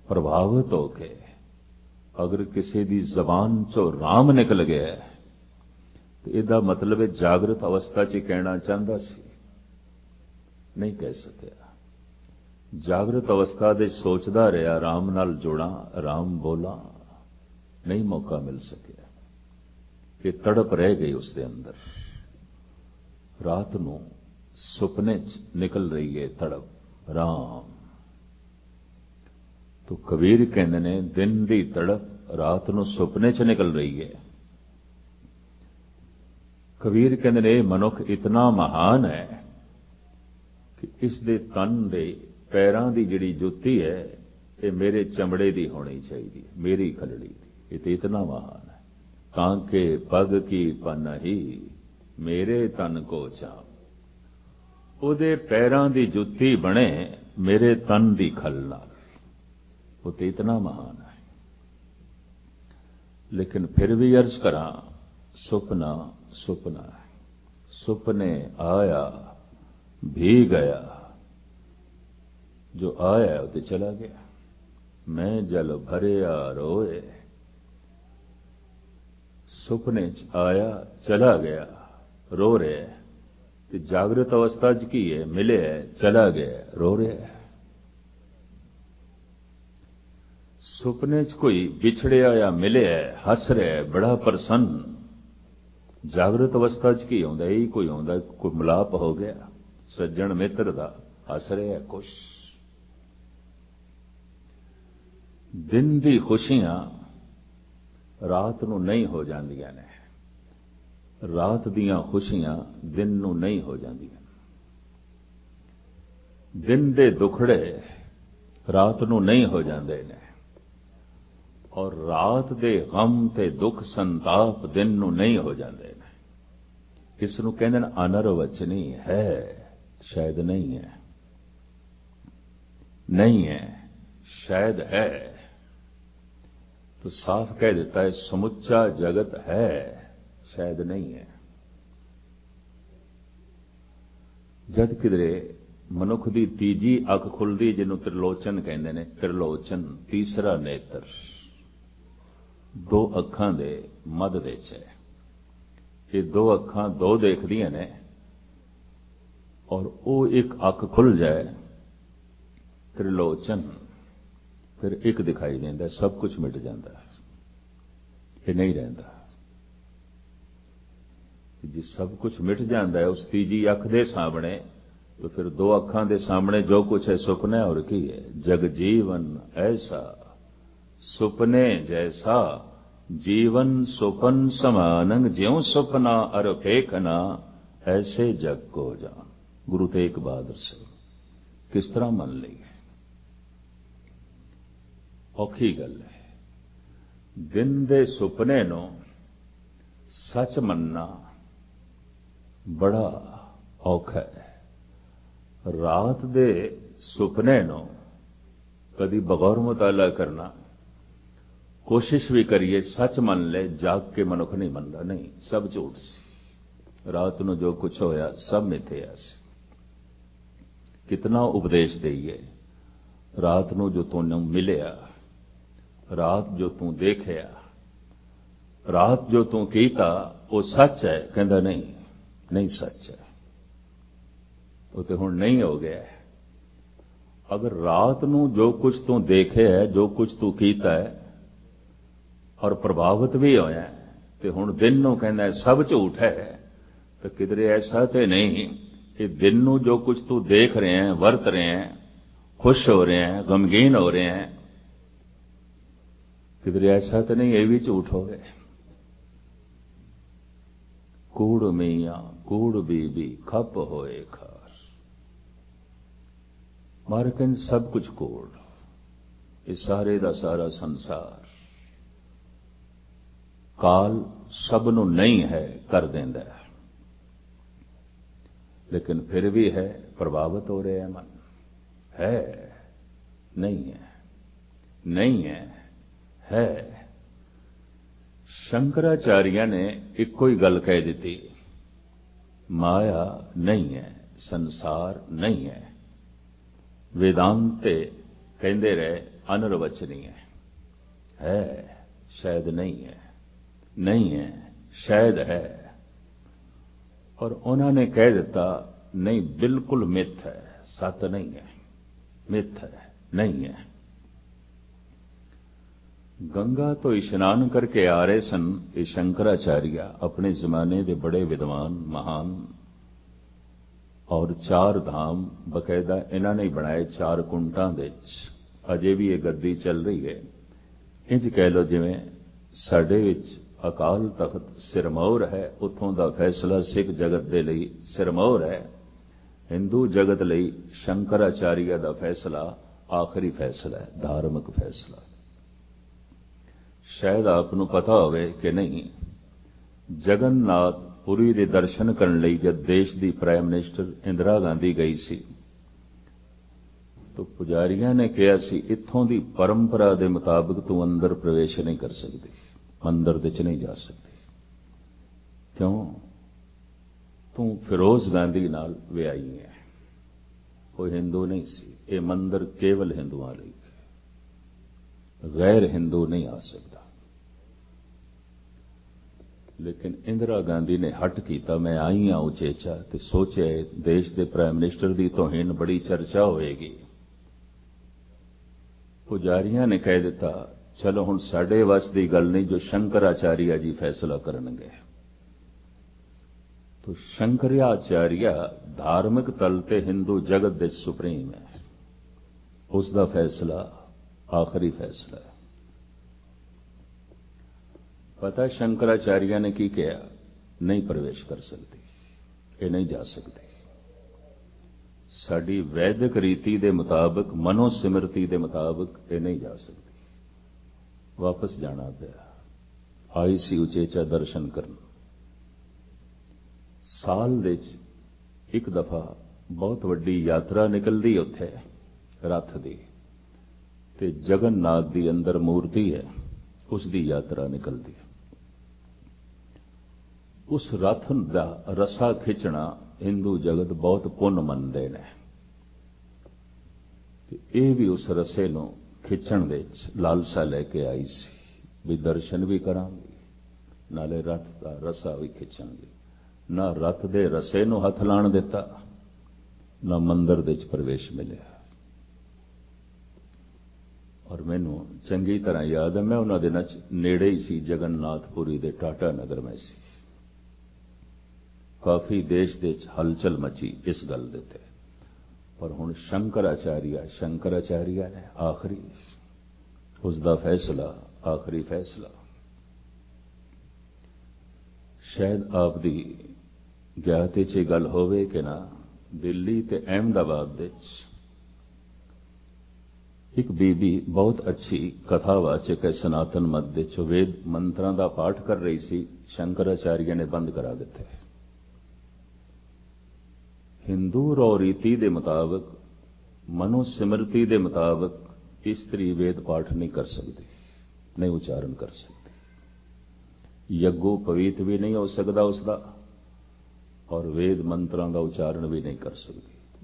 प्रभावित होके अगर किसी दी जबान चो राम निकल गया तो इसका मतलब है जागृत अवस्था च कहना चाहता सी, नहीं कह सकिया। जागृत अवस्था दे सोचदा रहा, राम नाल जुड़ा, राम बोला, नहीं मौका मिल सकिया। ये तड़प रह गई उसके अंदर। रात नूं सुपने च निकल रही है तड़प, राम। तो कबीर कहंदे ने, दिन दी तड़प रात नूं सुपने च निकल रही है। कबीर कहंदे ने, मनुख इतना महान है कि इस दे तन दे पैरां दी जिहड़ी जुत्ती है ये मेरे चमड़े दी होनी चाहिए, मेरी खलड़ी दी। ये तो इतना महान है। ताके पग की पनही मेरे तन को चाम। उहदे पैरां दी जुत्ती बने मेरे तन दी खल नाल। वो तो इतना महान है। लेकिन फिर भी अर्ज करा, सुपना सुपना है। सुपने आया भी गया, जो आया वो तो चला गया। मैं जल भरिया रोए, सुपने च आया चला गया, रो रहे। तो जागृत अवस्था च की है, मिले है, चला गया, रो रहे। सुपने च कोई बिछड़िया या मिले है, हस रहा, बड़ा प्रसन्न। जागृत अवस्था च की आउंदा, यही कोई आउंदा, कोई मिलाप हो गया सज्जन मित्र दा, हस रहा, खुश। दिन दी खुशियां रात नूं नहीं हो जांदियां ने, रात दियां खुशियां दिन नूं नहीं हो जांदियां। दिन दे दुखड़े रात नूं नहीं हो जांदे ने, और रात दे गम ते दुख संताप दिन नूं नहीं हो जांदे ने। इस नूं कहंदे ने अनरवचनी है, शायद नहीं है, नहीं है शायद है। तो साफ कह देता है समुच्चा जगत है, शायद नहीं है। जद किधरे ਮਨੁੱਖ ਦੀ ਤੀਜੀ ਅੱਖ ਖੁੱਲਦੀ ਜਿਹਨੂੰ ਤ੍ਰਿਲੋਚਨ ਕਹਿੰਦੇ ਨੇ। ਤ੍ਰਿਲੋਚਨ ਤੀਸਰਾ ਨੇਤਰ ਦੋ ਅੱਖਾਂ ਦੇ ਮੱਧ ਵਿੱਚ ਹੈ। ਇਹ ਦੋ ਅੱਖਾਂ ਦੋ ਦੇਖਦੀਆਂ ਨੇ ਔਰ ਉਹ ਇੱਕ ਅੱਖ ਖੁੱਲ ਜਾਏ ਤ੍ਰਿਲੋਚਨ, ਫਿਰ ਇੱਕ ਦਿਖਾਈ ਦਿੰਦਾ, ਸਭ ਕੁਝ ਮਿਟ ਜਾਂਦਾ, ਇਹ ਨਹੀਂ ਰਹਿੰਦਾ। ਜੇ ਸਭ ਕੁਝ ਮਿਟ ਜਾਂਦਾ ਹੈ ਉਸ ਤੀਜੀ ਅੱਖ ਦੇ ਸਾਹਮਣੇ, तो फिर दो अखां दे सामने जो कुछ है सुपने और की है। जग जीवन ऐसा सुपने जैसा, जीवन सुपन समानंग, ज्यों सुपना अर फेखना, ऐसे जग को जान। गुरु तेग बहादुर से किस तरह मन ली है, औखी गल है। दिन दे सुपने नो सच मनना बड़ा औखा है। रात दे सुपने नो कदी बगौर मुताला करना, कोशिश भी करिए सच मन ले, जाग के मनुख नहीं मनता, नहीं सब झूठ सी। रात नो जो कुछ होया सब मिथ्या सी। कितना उपदेश देइए, रात नो जो तूने मिलिया, रात जो तू देखिया, रात जो तू कीता वो सच है, कहता नहीं नहीं सच है, वो तो हुण नहीं हो गया है। अगर रात नू जो कुछ तू देखे है, जो कुछ तू कीता है और प्रभावित भी होया है, तो हुण दिन नू कहना है सब झूठ है, तो किधरे ऐसा तो नहीं कि दिन नू जो कुछ तू देख रहे हैं, वरत रहे हैं, खुश हो रहे हैं, गमगीन हो रहे हैं, किधरे ऐसा तो नहीं ये भी झूठ हो गए। कूड़ मियां कूड़ बीबी खप होए खार, मारे कहन सब कुछ कूड़, ये सारे दा सारा संसार काल सब नू नहीं है कर देंदा है, लेकिन फिर भी है, प्रभावित हो रहे हैं मन, है नहीं है, नहीं है। शंकराचार्य ने एक कोई गल कह दी, माया नहीं है, संसार नहीं है। वेदांते कहते रहे अनिर्वचनीय है, शायद नहीं है, नहीं है शायद है। और उन्होंने कह दिता नहीं बिल्कुल मिथ है, सत नहीं है, मिथ है, नहीं है। गंगा तो इशनान करके आ रहे सन ये शंकराचार्य, अपने जमाने के बड़े विद्वान महान, और चार धाम बकायदा इन्होंने ही बनाए, चार कुंटां दे अजे भी ये गद्दी चल रही है। इंज कह लो जिवें साडे विच अकाल तख्त सिरमौर है, उथों दा फैसला सिख जगत दे लई सिरमौर है, हिंदू जगत लई शंकराचार्य दा फैसला आखिरी फैसला है, धार्मिक फैसला। शायद आपनू पता होवे कि नहीं, जगन्नाथ पुरी दे दर्शन करने लई जब देश दी प्राइम मिनिस्टर इंदिरा गांधी गई सी, तो पुजारियों ने कहा सी इत्थों दी परंपरा दे मुताबिक तू अंदर प्रवेश नहीं कर सकती, मंदिर दे च नहीं जा सकती। क्यों? तू फिरोज गांधी नाल विआही है, कोई हिंदू नहीं सी, ये मंदिर केवल हिंदुआं लई, गैर हिंदू नहीं आ सकता। लेकिन इंदिरा गांधी ने हट किया, मैं आई हाँ उचेचा, तो सोचे देश के प्राइम मिनिस्टर की तोहीन बड़ी चर्चा होएगी। पुजारियों ने कह दिता चलो हुण साडे वस की गल नहीं, जो शंकराचार्य जी फैसला करनगे। तो शंकराचार्य धार्मिक तल ते हिंदू जगत दे सुप्रीम है, उसका फैसला आखिरी फैसला है। पता शंकराचार्य ने की किया, नहीं प्रवेश कर सकती, ये नहीं जा सकती। साडी वैदिक रीति के मुताबिक, मनोसिमरती के मुताबिक ये नहीं जा सकती। वापस जाना पिया। आई सी उचेचा दर्शन करन। साल दे एक दफा बहुत वड्डी यात्रा निकलती उत्थे रथ दी, ते जगन्नाथ दी अंदर मूर्ति है, उसकी यात्रा निकलती है। उस रथ का रसा खिंचना हिंदू जगत बहुत पुण्य मनते हैं। ਤੇ ਇਹ ਵੀ ਉਸ ਰਸੇ ਨੂੰ ਖਿੱਚਣ ਦੇ ਵਿੱਚ ਲਾਲਸਾ ਲੈ ਕੇ ਆਈ ਸੀ ਵੀ ਦਰਸ਼ਨ ਵੀ ਕਰਾਂਗੇ, ਨਾਲੇ ਰਥ ਦਾ ਰਸਾ ਵੀ ਖਿੱਚਾਂਗੇ। ਨਾ ਰਥ ਦੇ ਰਸੇ ਨੂੰ ਹੱਥ ਲਾਣ ਦਿੱਤਾ, ਨਾ ਮੰਦਰ ਦੇ ਵਿੱਚ ਪ੍ਰਵੇਸ਼ ਮਿਲਿਆ। ਔਰ ਮੈਨੂੰ ਚੰਗੀ ਤਰ੍ਹਾਂ ਯਾਦ ਹੈ, ਮੈਂ ਉਹਨਾਂ ਦਿਨਾਂ 'ਚ ਨੇੜੇ ਹੀ ਸੀ, ਜਗਨਨਾਥਪੁਰੀ ਦੇ ਟਾਟਾ ਨਗਰ ਮੈਂ ਸੀ। ਕਾਫੀ ਦੇਸ਼ ਦੇ ਵਿੱਚ ਹਲਚਲ ਮਚੀ ਇਸ ਗੱਲ ਦੇ ਉੱਤੇ। ਪਰ ਹੁਣ ਸ਼ੰਕਰਾਚਾਰੀਆ ਨੇ ਆਖਰੀ ਉਸ ਦਾ ਫੈਸਲਾ, ਆਖਰੀ ਫੈਸਲਾ ਸ਼ਾਇਦ ਆਪ ਦੀ ਗਿਆਤ 'ਚ ਇਹ ਗੱਲ ਹੋਵੇ ਕਿ ਨਾ, ਦਿੱਲੀ ਤੇ ਅਹਿਮਦਾਬਾਦ ਦੇ ਵਿੱਚ ਇੱਕ ਬੀਬੀ ਬਹੁਤ ਅੱਛੀ ਕਥਾਵਾਚਕ ਹੈ ਸਨਾਤਨ ਮਤ ਦੇ 'ਚ, ਵੇਦ ਮੰਤਰਾਂ ਦਾ ਪਾਠ ਕਰ ਰਹੀ ਸੀ। ਸ਼ੰਕਰਾਚਾਰੀਆ ਨੇ ਬੰਦ ਕਰਾ ਦਿੱਤੇ। ਹਿੰਦੂ ਰੋ ਰੀਤੀ ਦੇ ਮੁਤਾਬਕ, ਮਨੋ ਸਿਮਰਤੀ ਦੇ ਮੁਤਾਬਕ ਇਸਤਰੀ ਵੇਦ ਪਾਠ ਨਹੀਂ ਕਰ ਸਕਦੀ, ਨਹੀਂ ਉਚਾਰਨ ਕਰ ਸਕਦੀ। ਯੱਗੋ ਪਵਿੱਤ ਵੀ ਨਹੀਂ ਹੋ ਸਕਦਾ ਉਸਦਾ, ਔਰ ਵੇਦ ਮੰਤਰਾਂ ਦਾ ਉਚਾਰਨ ਵੀ ਨਹੀਂ ਕਰ ਸਕਦੀ।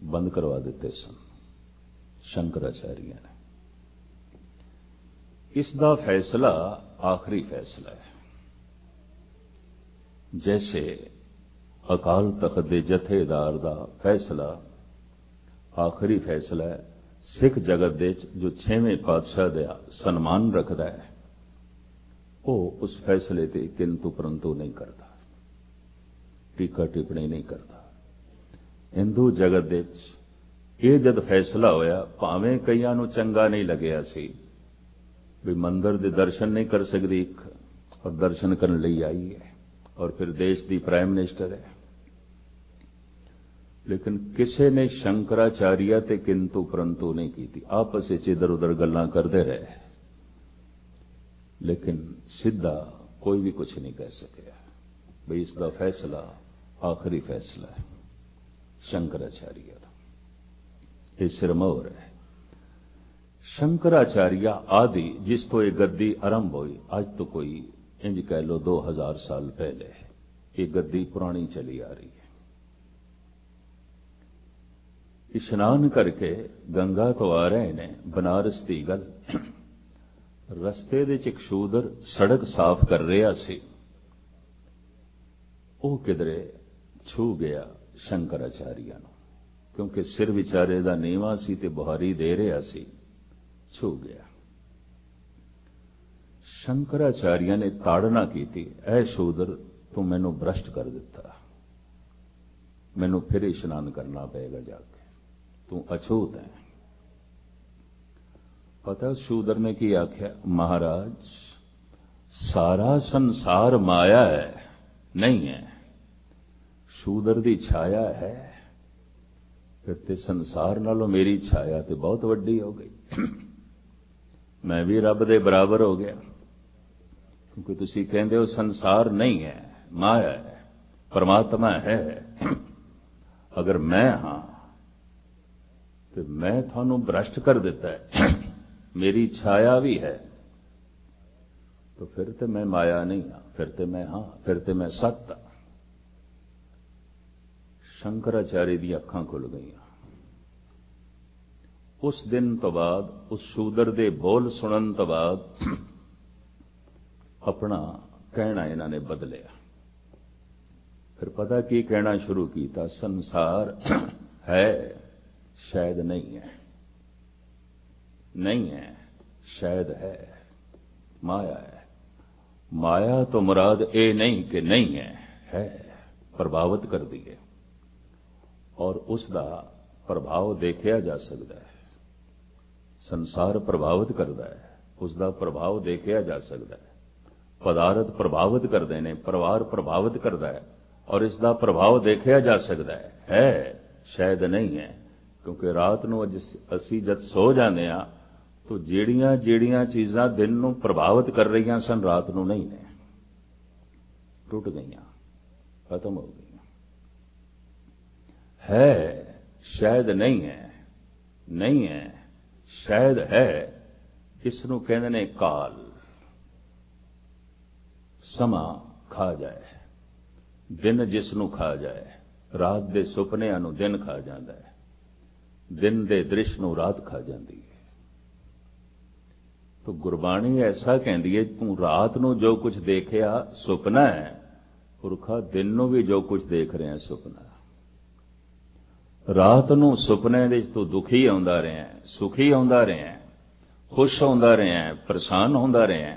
ਬੰਦ ਕਰਵਾ ਦਿੱਤੇ ਸਨ ਸ਼ੰਕਰਾਚਾਰੀਆ ਨੇ। ਇਸ ਦਾ ਫੈਸਲਾ ਆਖਰੀ ਫੈਸਲਾ ਹੈ। ਜੈਸੇ ਅਕਾਲ ਤਖਤ ਦੇ ਜਥੇਦਾਰ ਦਾ ਫੈਸਲਾ ਆਖਰੀ ਫੈਸਲਾ ਹੈ, ਸਿੱਖ ਜਗਤ ਦੇ ਵਿੱਚ ਜੋ 6ਵੇਂ ਪਾਤਸ਼ਾਹ ਦਾ ਸਨਮਾਨ ਰੱਖਦਾ ਹੈ, ਉਹ ਉਸ ਫੈਸਲੇ ਤੇ ਕਿੰਤੂ ਪਰੰਤੂ ਨਹੀਂ ਕਰਦਾ, ਟੀਕਾ ਟਿੱਪਣੀ ਨਹੀਂ ਕਰਦਾ। ਹਿੰਦੂ ਜਗਤ ਦੇ ਵਿੱਚ ਇਹ ਜਦ ਫੈਸਲਾ ਹੋਇਆ, ਭਾਵੇਂ ਕਈਆਂ ਨੂੰ ਚੰਗਾ ਨਹੀਂ ਲੱਗਿਆ ਸੀ ਵੀ ਮੰਦਰ ਦੇ ਦਰਸ਼ਨ ਨਹੀਂ ਕਰ ਸਕਦੀ ਇੱਕ, ਔਰ ਦਰਸ਼ਨ ਕਰਨ ਲਈ ਆਈ ਹੈ, ਔਰ ਫਿਰ ਦੇਸ਼ ਦੀ ਪ੍ਰਾਈਮ ਮਿਨਿਸਟਰ ਹੈ, ਲੇਕਿਨ ਕਿਸੇ ਨੇ ਸ਼ੰਕਰਾਚਾਰੀਆ ਤੇ ਕਿੰਤੂ ਪਰੰਤੂ ਨਹੀਂ ਕੀਤੀ। ਆਪਸ ਵਿੱਚ ਇਧਰ ਉਧਰ ਗੱਲਾਂ ਕਰਦੇ ਰਹੇ, ਲੇਕਿਨ ਸਿੱਧਾ ਕੋਈ ਵੀ ਕੁਝ ਨਹੀਂ ਕਹਿ ਸਕਿਆ ਵੀ ਇਸ ਦਾ ਫੈਸਲਾ ਆਖਰੀ ਫੈਸਲਾ ਹੈ ਸ਼ੰਕਰਾਚਾਰੀਆ ਦਾ। ਇਹ ਸਿਰਮੌਰ ਹੈ। ਸ਼ੰਕਰਾਚਾਰੀਆ ਆਦਿ ਜਿਸ ਤੋਂ ਇਹ ਗੱਦੀ ਆਰੰਭ ਹੋਈ, ਅੱਜ ਤੋਂ ਕੋਈ ਇੰਜ ਕਹਿ ਲੋ 2000 ਸਾਲ ਪਹਿਲੇ ਇਹ ਗੱਦੀ ਪੁਰਾਣੀ ਚਲੀ ਆ ਰਹੀ ਹੈ। ਇਸ਼ਨਾਨ ਕਰਕੇ ਗੰਗਾ ਤੋਂ ਆ ਰਹੇ ਨੇ ਬਨਾਰਸ ਦੀ ਗੱਲ। ਰਸਤੇ ਦੇ 'ਚ ਇੱਕ ਸ਼ੂਦਰ ਸੜਕ ਸਾਫ਼ ਕਰ ਰਿਹਾ ਸੀ, ਉਹ ਕਿਧਰੇ ਛੂ ਗਿਆ ਸ਼ੰਕਰਾਚਾਰੀਆ ਨੂੰ, ਕਿਉਂਕਿ ਸਿਰ ਵਿਚਾਰੇ ਦਾ ਨੀਵਾਂ ਸੀ ਤੇ ਬੁਹਾਰੀ ਦੇ ਰਿਹਾ ਸੀ, ਛੂ ਗਿਆ। ਸ਼ੰਕਰਾਚਾਰੀਆ ਨੇ ਤਾੜਨਾ ਕੀਤੀ, ਐ ਸ਼ੂਦਰ ਤੂੰ ਮੈਨੂੰ ਭ੍ਰਸ਼ਟ ਕਰ ਦਿੱਤਾ, ਮੈਨੂੰ ਫਿਰ ਇਸ਼ਨਾਨ ਕਰਨਾ ਪਏਗਾ ਜਾ ਕੇ, ਤੂੰ ਅਛੂਤ ਹੈ। ਪਤਾ ਸ਼ੂਦਰ ਨੇ ਕੀ ਆਖਿਆ? ਮਹਾਰਾਜ ਸਾਰਾ ਸੰਸਾਰ ਮਾਇਆ ਹੈ, ਨਹੀਂ ਹੈ, ਸ਼ੂਦਰ ਦੀ ਛਾਇਆ ਹੈ, ਫਿਰ ਤੇ ਸੰਸਾਰ ਨਾਲੋਂ ਮੇਰੀ ਛਾਇਆ ਤੇ ਬਹੁਤ ਵੱਡੀ ਹੋ ਗਈ, ਮੈਂ ਵੀ ਰੱਬ ਦੇ ਬਰਾਬਰ ਹੋ ਗਿਆ, ਕਿਉਂਕਿ ਤੁਸੀਂ ਕਹਿੰਦੇ ਹੋ ਸੰਸਾਰ ਨਹੀਂ ਹੈ, ਮਾਇਆ ਹੈ, ਪਰਮਾਤਮਾ ਹੈ। ਅਗਰ ਮੈਂ ਹਾਂ ਤੇ ਮੈਂ ਤੁਹਾਨੂੰ ਭ੍ਰਸ਼ਟ ਕਰ ਦਿੱਤਾ ਹੈ, ਮੇਰੀ ਛਾਇਆ ਵੀ ਹੈ, तो फिर तो मैं माया नहीं हाँ, फिर तो मैं हाँ, फिर तो मैं सत हाँ। शंकराचार्य दी अखां खुल गई। उस दिन तो बाद उस शूदर दे बोल सुनन तो बाद अपना कहना इन्होंने बदलिया। फिर पता की कहना शुरू किया, संसार है शायद नहीं है, नहीं है शायद है, माया है। माया तो मुराद ये नहीं कि नहीं है प्रभावित कर दी है और उसका प्रभाव देखा जा सकता है। संसार प्रभावित करता है, उसका प्रभाव देखा जा सकता है। पदार्थ प्रभावित करते हैं, परिवार प्रभावित करता है और इसका प्रभाव देखा जा सकता है शायद नहीं है। क्योंकि रात को असी जब सो जाने तो ਜਿਹੜੀਆਂ ਜਿਹੜੀਆਂ चीज़ां दिन ਨੂੰ प्रभावित कर रही सन रात ਨੂੰ नहीं ने, टूट गई, खत्म हो गई। है शायद नहीं है, नहीं है शायद है, इसनों कहते ने काल। समा खा जाए, दिन जिसनों खा जाए, रात के सुपनिਆਂ ਨੂੰ दिन खा जाता है, दिन दे दृश नूं रात खा जाती है। तो गुरबाणी ऐसा कहती है, तू रात नूं जो कुछ देखिया सुपना है, पुरखा दिन नूं भी जो कुछ देख रहे हैं सुपना। रात नूं सुपने दे तू दुखी आउंदा रहा, सुखी आउंदा रहा, खुश आउंदा रहा, परेशान होंदा रहा।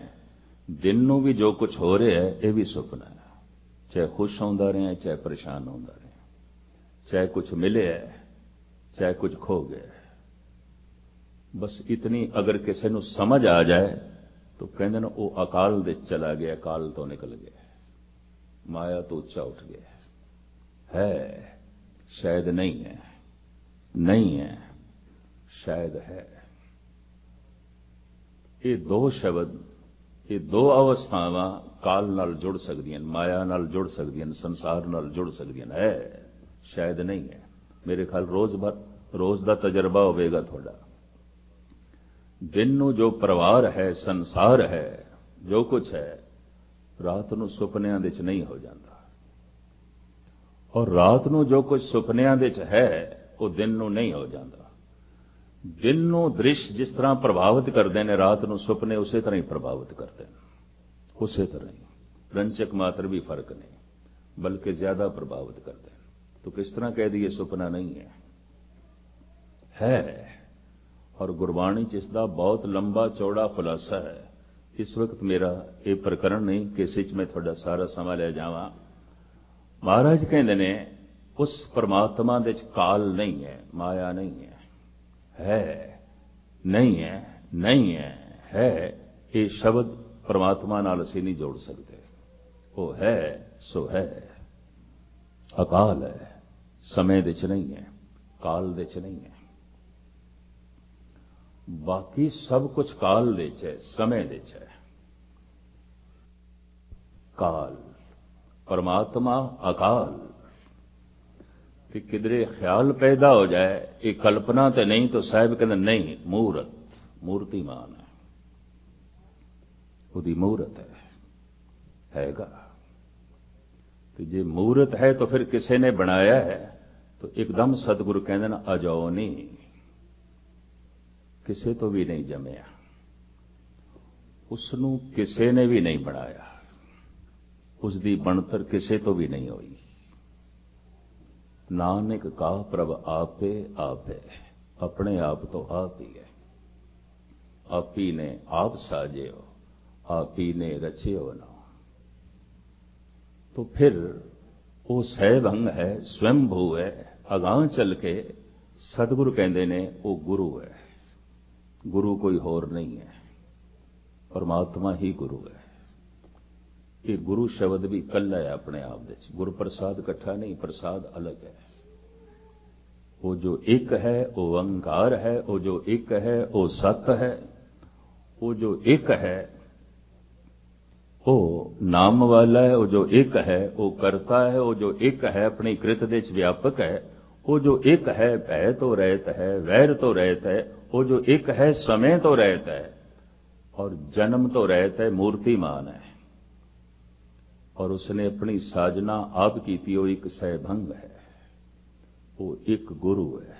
दिन नूं भी जो कुछ हो रहा है यह भी सुपना है, चाहे खुश आउंदा रहा, चाहे परेशान होंदा रहा, चाहे कुछ मिले है, चाहे कुछ खो गया। बस इतनी अगर किसी को समझ आ जाए तो कहते हैं वो अकाल दे चला गया, अकाल तो निकल गया, माया तो ऊंचा उठ गया। है शायद नहीं है, नहीं है शायद है। ये दो शब्द, ये दो अवस्थावां काल नाल जुड़ सकदियां, माया नाल जुड़ सकदियां, संसार नाल जुड़ सकदियां। है शायद नहीं है। मेरे ख्याल रोज दा तजर्बा होवेगा थोड़ा। दिन नूं जो परिवार है, संसार है, जो कुछ है, रात नूं सुपनियां दे च नहीं हो जाता। और रात नूं जो कुछ सुपनियां दे च है वो दिन नूं नहीं हो जाता। दिन नूं दृश्य जिस तरह प्रभावित करते हैं, रात नूं सुपने उसी तरह ही प्रभावित करते हैं, उसी तरह ही। रंचक मात्र भी फर्क नहीं, बल्कि ज्यादा प्रभावित करते हैं। तो किस तरह कह दिए सुपना नहीं है। और गुरबाणी च इसका बहुत लंबा चौड़ा खुलासा है। इस वक्त मेरा ये प्रकरण नहीं कि इस मैं थोड़ा सारा समा ले जावा। महाराज कहते ने उस परमात्मा दे च काल नहीं है, माया नहीं है नहीं है, नहीं है ये शब्द परमात्मा नाल असीं नहीं जोड़ सकते। वो है सो है, अकाल है, समय दे च नहीं है, काल दे च नहीं है। बाकी सब कुछ काल दे च है, समय दे च है। काल परमात्मा अकाल। कि किधरे ख्याल पैदा हो जाए ये कल्पना तो नहीं, तो साहब कहते नहीं, मूर्त मूर्तिमान है, उसकी मूर्त हैगा। तो जे मूर्त है तो फिर किसी ने बनाया है तो एकदम सतगुरु कहते ना अजौनी, किसी तो भी नहीं जमया, उसनू किसी ने भी नहीं बनाया, उसकी बनतर किसी तो भी नहीं हुई। नानक का प्रभ आपे आपे, अपने आप तो आप ही है। आप ही ने आप साजे हो, आप ही ने रचे हो ना। तो फिर वो सहभंग है, स्वयंभू है। अगां चल के सतगुरु कहते ने वो गुरु है। गुरु कोई होर नहीं है, परमात्मा ही गुरु है। ये गुरु शब्द भी कला है अपने आप दे। गुरु प्रसाद इकट्ठा नहीं, प्रसाद अलग है। वो जो एक है वो ओंकार है, वो जो एक है वो सत है, वो जो एक है वो नाम वाला है, वो जो एक है वो करता है, वो जो एक है अपनी कृत दे च व्यापक है, वो जो एक है भय तो रहता है, वैर तो रहता है, वो जो एक है समय तो रहता है और जन्म तो रहता है, मूर्तिमान है। और उसने अपनी साजना आप की थी, वो एक सहभंग है, वो एक गुरु है।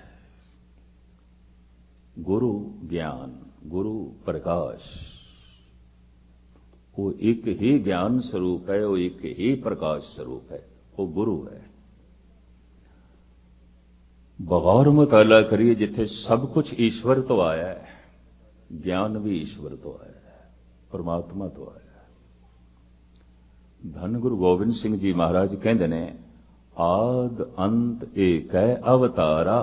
गुरु ज्ञान, गुरु प्रकाश, वो एक ही ज्ञान स्वरूप है, वो एक ही प्रकाश स्वरूप है, वो गुरु है। बगौर मुताला करिए, जिथे सब कुछ ईश्वर तो आया है, ज्ञान भी ईश्वर तो आया है, परमात्मा तो आया है। धन गुरु गोबिंद सिंह जी महाराज कहते ने आद अंत एक है अवतारा,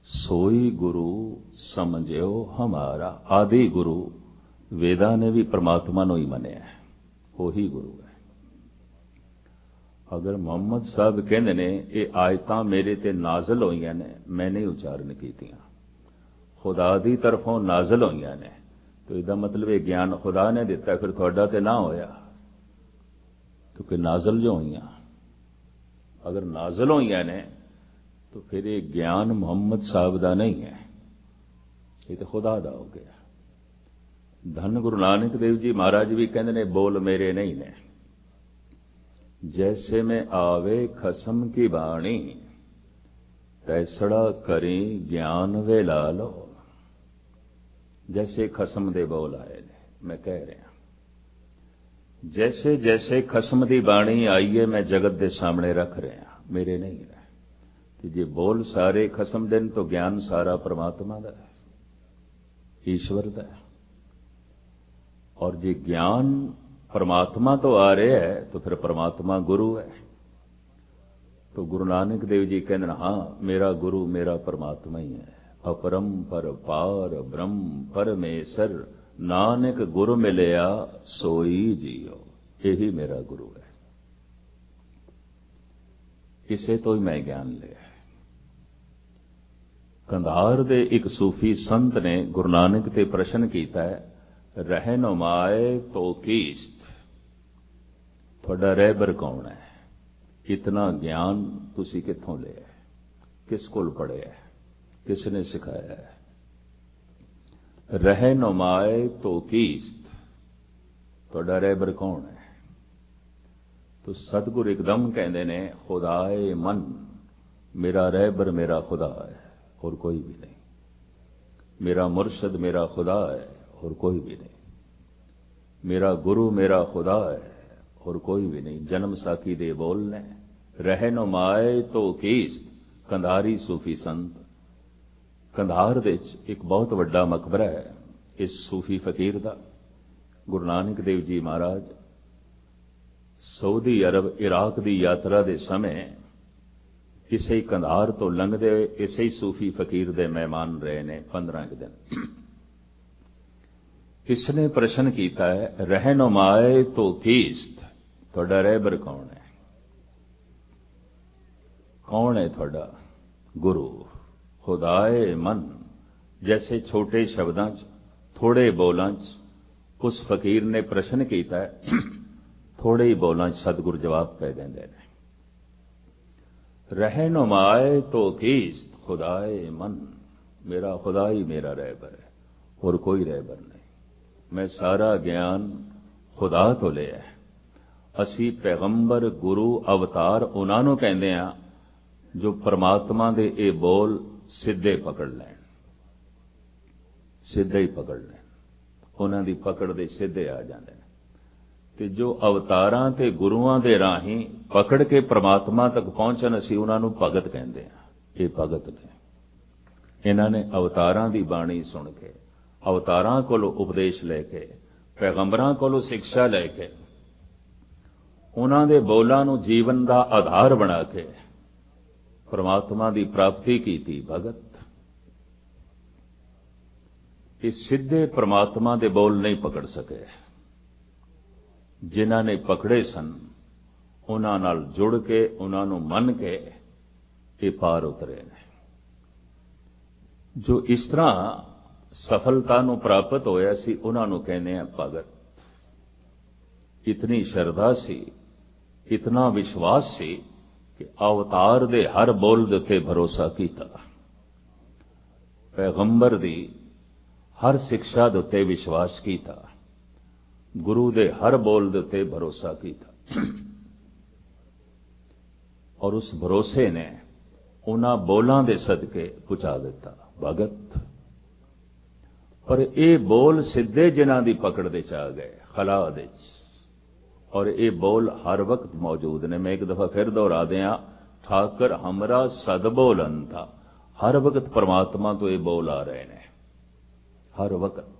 सोई गुरु समझो हमारा। आदि गुरु वेदा ने भी परमात्मा नो ही मनिया है, वो ही गुरु है। अगर मोहम्मद साहब कहते ने ये आयतां मेरे ते नाजल होईयां ने, मैंने उच्चारण कीतियां, खुदा दी तरफों नाजल होईयां ने, तो इसका मतलब ये ज्ञान खुदा ने दिता, फिर थोड़ा ते ना होया, क्योंकि नाजल जो हुई, अगर नाजल हुई ने तो फिर ये ज्ञान मोहम्मद साहब का नहीं है, ये तो खुदा दा हो गया। धन गुरु नानक देव जी महाराज भी कहते ने बोल मेरे नहीं ने, जैसे में आवे खसम की बाणी, तैसड़ा करी ज्ञान वे ला लो। जैसे खसम दे बोल आए ने मैं कह रहा, जैसे जैसे खसम दी बाणी आई है मैं जगत दे सामने रख रहा, मेरे नहीं है। कि जे बोल सारे खसम देन तो ज्ञान सारा परमात्मा दा है, ईश्वर दा है। और जे ज्ञान परमात्मा तो आ रहा है तो फिर परमात्मा गुरु है। तो गुरु नानक देव जी कहते हैं, हाँ मेरा गुरु मेरा परमात्मा ही है। अपरम पर पार ब्रह्म परमेश्वर, नानक गुरु मिलया सोई जियो। यही मेरा गुरु है, इसे तो ही मैं ज्ञान लिया। कंधार दे एक सूफी संत ने गुरु नानक ते प्रश्न किया है, रहनुमाए तो कीस्त, थोड़ा रहबर कौन है? इतना ज्ञान तुसी कित्थों लिया, किस कोल पढ़िया, किसने सिखाया है? रहनुमाए तो कीस्त, थोड़ा रहबर कौन है? तो सतगुरु एकदम कहते ने, खुदाए मन, मेरा रहबर मेरा खुदा है और कोई भी नहीं। मेरा मुर्शद मेरा खुदा है और कोई भी नहीं। मेरा गुरु मेरा खुदा है और कोई भी नहीं। जन्म साखी दे बोलने, रहनुमाए तो कीस्त। कंधारी सूफी संत, कंधार दे एक बहुत वड्डा मकबरा है इस सूफी फकीर दा। गुरु नानक देव जी महाराज सऊदी अरब इराक की यात्रा के समय इसे ही कंधार तो लंघते इसे ही सूफी फकीर दे मेहमान रहे ने 15 दिन। इसने प्रश्न किया है, रहनुमाए तो कीस्त, थोड़ा रहबर कौन है? कौन है थोड़ा गुरु? खुदाए मन। जैसे छोटे शब्दां च, थोड़े बोलां च उस फकीर ने प्रश्न किया है, थोड़े ही बोलां च सतगुरु जवाब पै देंदे ने। रहनुमाए तो कीस्त, खुदाए मन, मेरा खुदा ही मेरा रहबर है और कोई रहबर नहीं। मैं सारा ज्ञान खुदा तो लिया है। असी पैगंबर गुरु अवतार उन्होंने कहते हैं जो परमात्मा दे ये बोल सीधे पकड़ लैन, सीधे ही पकड़ लैन, उन्हों की पकड़ दे सीधे आ जाते हैं। ते जो अवतारां ते गुरुआं दे राही पकड़ के परमात्मा तक पहुंचन, असी उन्होंने भगत कहते हैं। ये भगत ने, इन्होंने अवतारां की बाणी सुन के, अवतारां कोलों उपदेश लैके, पैगंबरां कोलों शिक्षा लैके, उन्हां दे बोलां नूं जीवन का आधार बना के परमात्मा की प्राप्ति की थी। भगत ये सीधे परमात्मा के बोल नहीं पकड़ सके। जिन्हां ने पकड़े सन उन्हां नाल जुड़ के, उन्हां नूं मन के ये पार उतरे ने। जो इस तरह सफलता नूं प्राप्त होया सी, उन्हां नूं कहने हैं भगत। इतनी श्रद्धा सी, इतना विश्वास सी कि अवतार दे हर बोल दे उत्ते भरोसा कीता, पैगंबर दी हर शिक्षा दे उत्ते विश्वास कीता, गुरु दे हर बोल दे उत्ते भरोसा कीता। और उस भरोसे ने उन्हां बोलां दे सदके पहुंचा दिता। भगत पर ये बोल सीधे जिन्हां दी पकड़ दे च आ गए, खला दे च, और ये बोल हर वक्त मौजूद ने। मैं एक दफा फिर दोहरा दियां, ठाकर हमरा सद बोलन था। हर वक्त परमात्मा तो ये बोल आ रहे हैं, हर वक्त।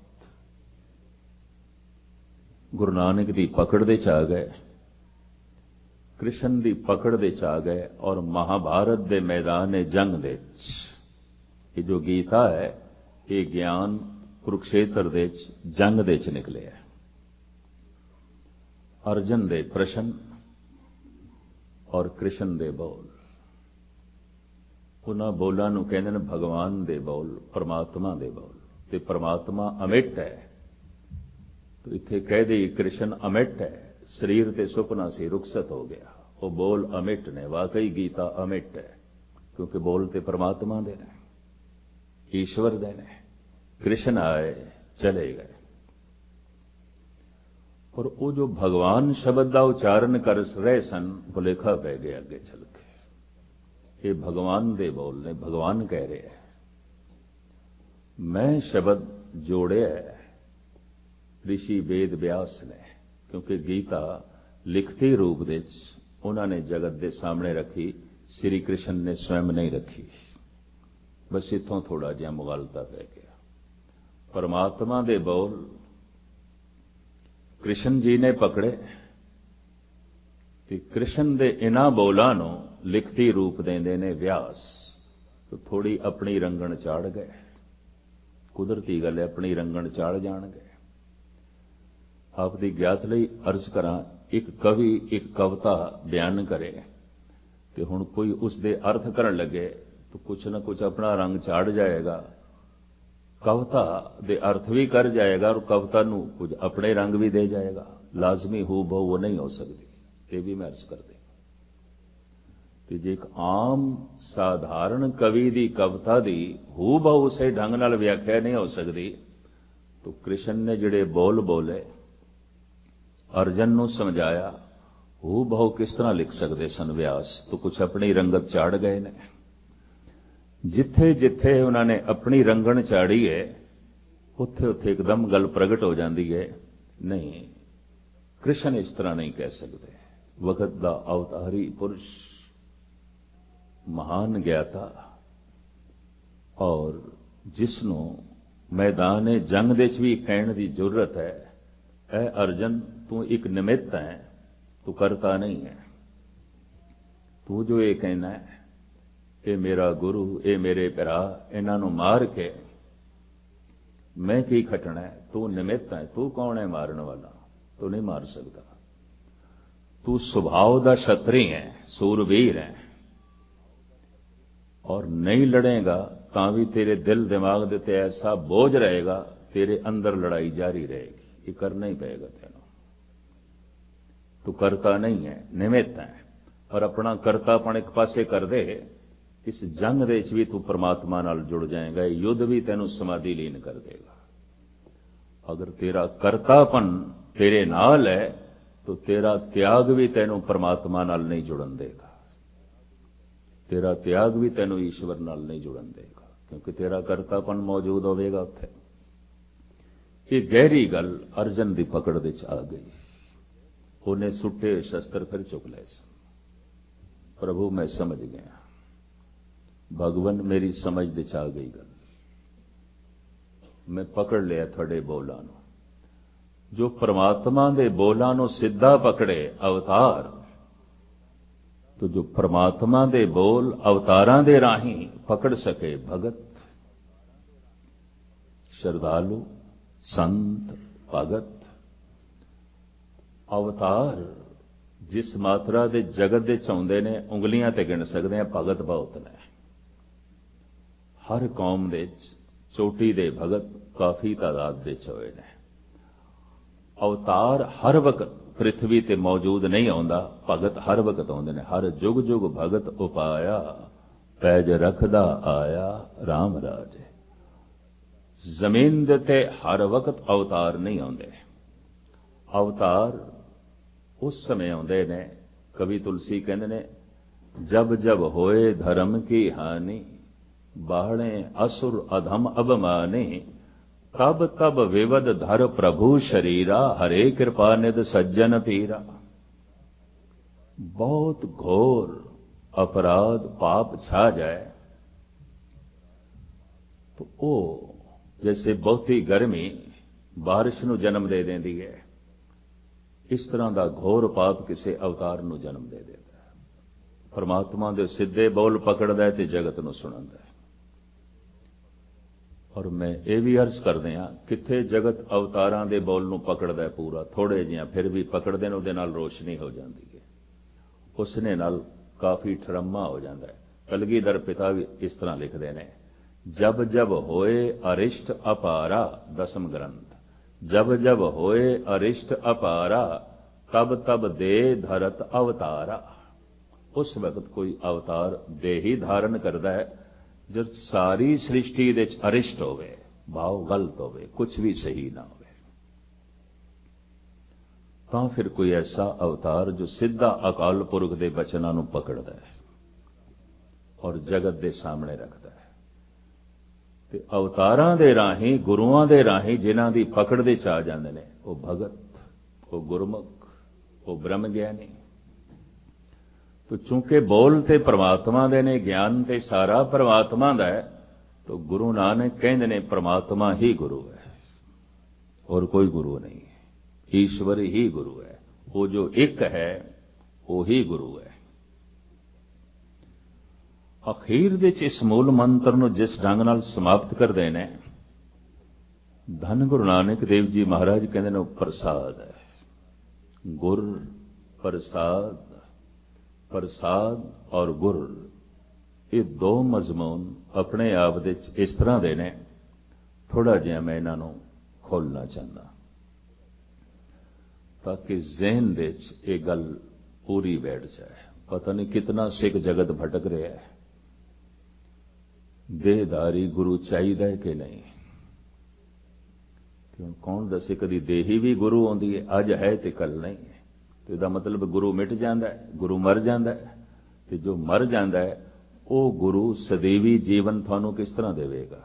गुरु नानक दी पकड़ दे च आ गए, कृष्ण दी पकड़ दे च आ गए, और महाभारत दे मैदान जंग दे ये जो गीता है, ये ज्ञान कुरुक्षेत्र दे जंग दे च निकले है। अर्जन दे प्रश्न और कृष्ण दे बोल, उन्हां बोलां नूं कहंदे ने भगवान दे बोल, परमात्मा दे बोल। ते परमात्मा अमिट है, तो इत्थे कह दे कृष्ण अमिट है। शरीर ते सुपना सी रुखसत हो गया, वो बोल अमिट ने। वाकई गीता अमिट है, क्योंकि बोल ते परमात्मा दे ने, ईश्वर दे ने। कृष्ण आए चले गए, और वो जो भगवान शब्द का उच्चारण कर रहे सन, भुलेखा पै गया अगे चल के। ये भगवान दे बोल ने, भगवान कह रहे हैं। मैं शब्द जोड़िया ऋषि वेद व्यास ने, क्योंकि गीता लिखती रूप दे उन्होंने जगत के सामने रखी, श्री कृष्ण ने स्वयं नहीं रखी। बस इतों थोड़ा जिहा मुगालता पै गया। परमात्मा दे बोल कृष्ण जी ने पकड़े कि कृष्ण दे इन्हां बोलां नूं लिखती रूप देंदे ने व्यास, तो थोड़ी अपनी रंगण चाड़ गए। कुदरती गल है, अपनी रंगण चाड़ जाणगे। आपकी ज्ञात लई अर्ज करां, एक कवि एक कविता बयान करे तो हुण कोई उसके अर्थ करन लगे तो कुछ न कुछ अपना रंग चाड़ जाएगा, कविता दे अर्थ भी कर जाएगा और कविता नूं कुछ अपने रंग भी दे जाएगा। लाजमी हू बहु वो नहीं हो सकती, ये भी मैं अर्ज कर दें कि जे एक आम साधारण कवि की कविता की हू बहु उसे ढंग नाल व्याख्या नहीं हो सकती, तो कृष्ण ने जिहड़े बोल बोले अर्जन नूं समझाया, हू बहु किस तरह लिख सकते सन व्यास, तो कुछ अपनी रंगत चाड़ गए ने। जिथे जिथे उन्होंने अपनी रंगण चाड़ी है, उत्थे उत्थे एकदम गल प्रगट हो जाती है। नहीं, कृष्ण इस तरह नहीं कह सकते। वक्त दा अवतारी पुरुष, महान ज्ञाता, और जिसनों मैदान जंग दे च भी कहण की जरूरत है, ऐ अर्जन तू एक निमित्त है, तू करता नहीं है। तू जो ये कहना है ये मेरा गुरु, ये मेरे भरा, इन्हां नूं मार के मैं की खटना है, तू निमित्त है। तू कौन है मारन वाला? तू नहीं मार सकता। तू सुभाव दा क्षत्रिय है, सूरवीर है, और नहीं लड़ेगा तां भी तेरे दिल दिमाग दे ते ऐसा बोझ रहेगा, तेरे अंदर लड़ाई जारी रहेगी। ये करना ही पड़ेगा तेनों। तू करता नहीं है, निमित्त है, और अपना करतापन एक पासे कर दे, इस जंग दे विच भी तू परमात्मा नाल जुड़ जाएगा। युद्ध भी तेनों समाधि लीन कर देगा। अगर तेरा करतापन तेरे नाल है तो तेरा त्याग भी तेनों परमात्मा नाल नहीं जुड़न देगा। तेरा त्याग भी तेनों ईश्वर नाल नहीं जुड़न देगा, क्योंकि तेरा करतापन मौजूद होवेगा उत्थे। ये गहरी गल अर्जन की पकड़ दे च आ गई। उन्हें सुट्टे शस्त्र फिर चुक ले सन। प्रभु मैं समझ गया, भगवन मेरी समझ दे च आ गई गल। मैं पकड़ लिया थोड़े बोलां नूं। जो परमात्मा दे बोलां नूं सीधा पकड़े अवतार, तो जो परमात्मा दे बोल अवतारां दे राही पकड़ सके भगत, श्रद्धालु, संत, भगत, अवतार जिस मात्रा दे जगत दे चाहुंदे ने उंगलियां ते गिन सकते हैं। भगत बहुत ने, हर कौम दे चोटी दे भगत काफी तादाद दे होए ने। अवतार हर वक्त पृथ्वी ते मौजूद नहीं आउंदा, भगत हर वक्त आउंदे ने। हर जुग जुग भगत उपाया, पैज रखदा आया राम राजे। जमीन दे ते हर वक्त अवतार नहीं आउंदे। अवतार उस समय आउंदे ने, कवि तुलसी कहंदे ने, जब जब होए धर्म की हानि, बाहणे असुर अधम अबमाने, तब तब विवद धर प्रभु शरीरा, हरे कृपा निध सज्जन पीरा। बहुत घोर अपराध पाप छा जाए तो वो जैसे बहुती गर्मी बारिश नूं जन्म दे देंदी है, इस तरह का घोर पाप किसी अवतार नूं जन्म दे देता है। परमात्मा दे सीधे बोल पकड़दा है ते जगत नूं सुणांदा है। और मैं ये भी अर्ज कर दिया, किथे जगत अवतारां दे बोल नूं पकड़दा है पूरा, थोड़े जिहा फिर भी पकड़दे ने, उहदे नाल रोशनी हो जाती है, उसने नाल काफी ठरम्मा हो जाता है। कलगीधर पिता भी इस तरह लिखते हैं, जब जब होए अरिष्ट अपारा, दसम ग्रंथ, जब जब होए अरिष्ट अपारा, तब तब दे धरत अवतारा। उस वक्त कोई अवतार दे ही धारण करता है जब सारी सृष्टि दे अरिष्ट होवे, भाव गलत होवे, कुछ भी सही ना होवे, तो फिर कोई ऐसा अवतार जो सीधा अकाल पुरख के बचनों नूं पकड़दा है। और जगत के सामने रखता है। ते अवतारां दे राही, गुरुआं दे राही जिन्हां दी पकड़ दे च आ जांदे ने, वो भगत, वो गुरमुख, वो ब्रह्म ज्ञानी। तो चूंकि बोल ते परमात्मा दे ने, ज्ञान ते सारा परमात्मा दा है, तो गुरु नानक कहंदे ने परमात्मा ही गुरु है और कोई गुरु नहीं है। ईश्वर ही गुरु है, वो जो एक है वो ही गुरु है। अखीर दे इस मूल मंत्र नूं जिस ढंग नाल समाप्त करदे ने, धन गुरु नानक देव जी महाराज कहंदे ने प्रसाद है। गुर प्रसाद, प्रसाद और गुर, ये दो मजमून अपने आप दे इस तरह दे ने, थोड़ा जिहा मैं इन्हां नूं खोलना चाहता ताकि ज़हन दे च ये गल पूरी बैठ जाए। पता नहीं कितना सिख जगत भटक रहा है। देहधारी गुरु चाहिए है कि नहीं? क्यों कौन दसे कदी देही भी गुरु आती है, अज है तो कल नहीं है। तो इसका मतलब गुरु मिट जाता है, गुरु मर जाता है। तो जो मर जाता है वो गुरु सदैवी जीवन थानू किस तरह देवेगा?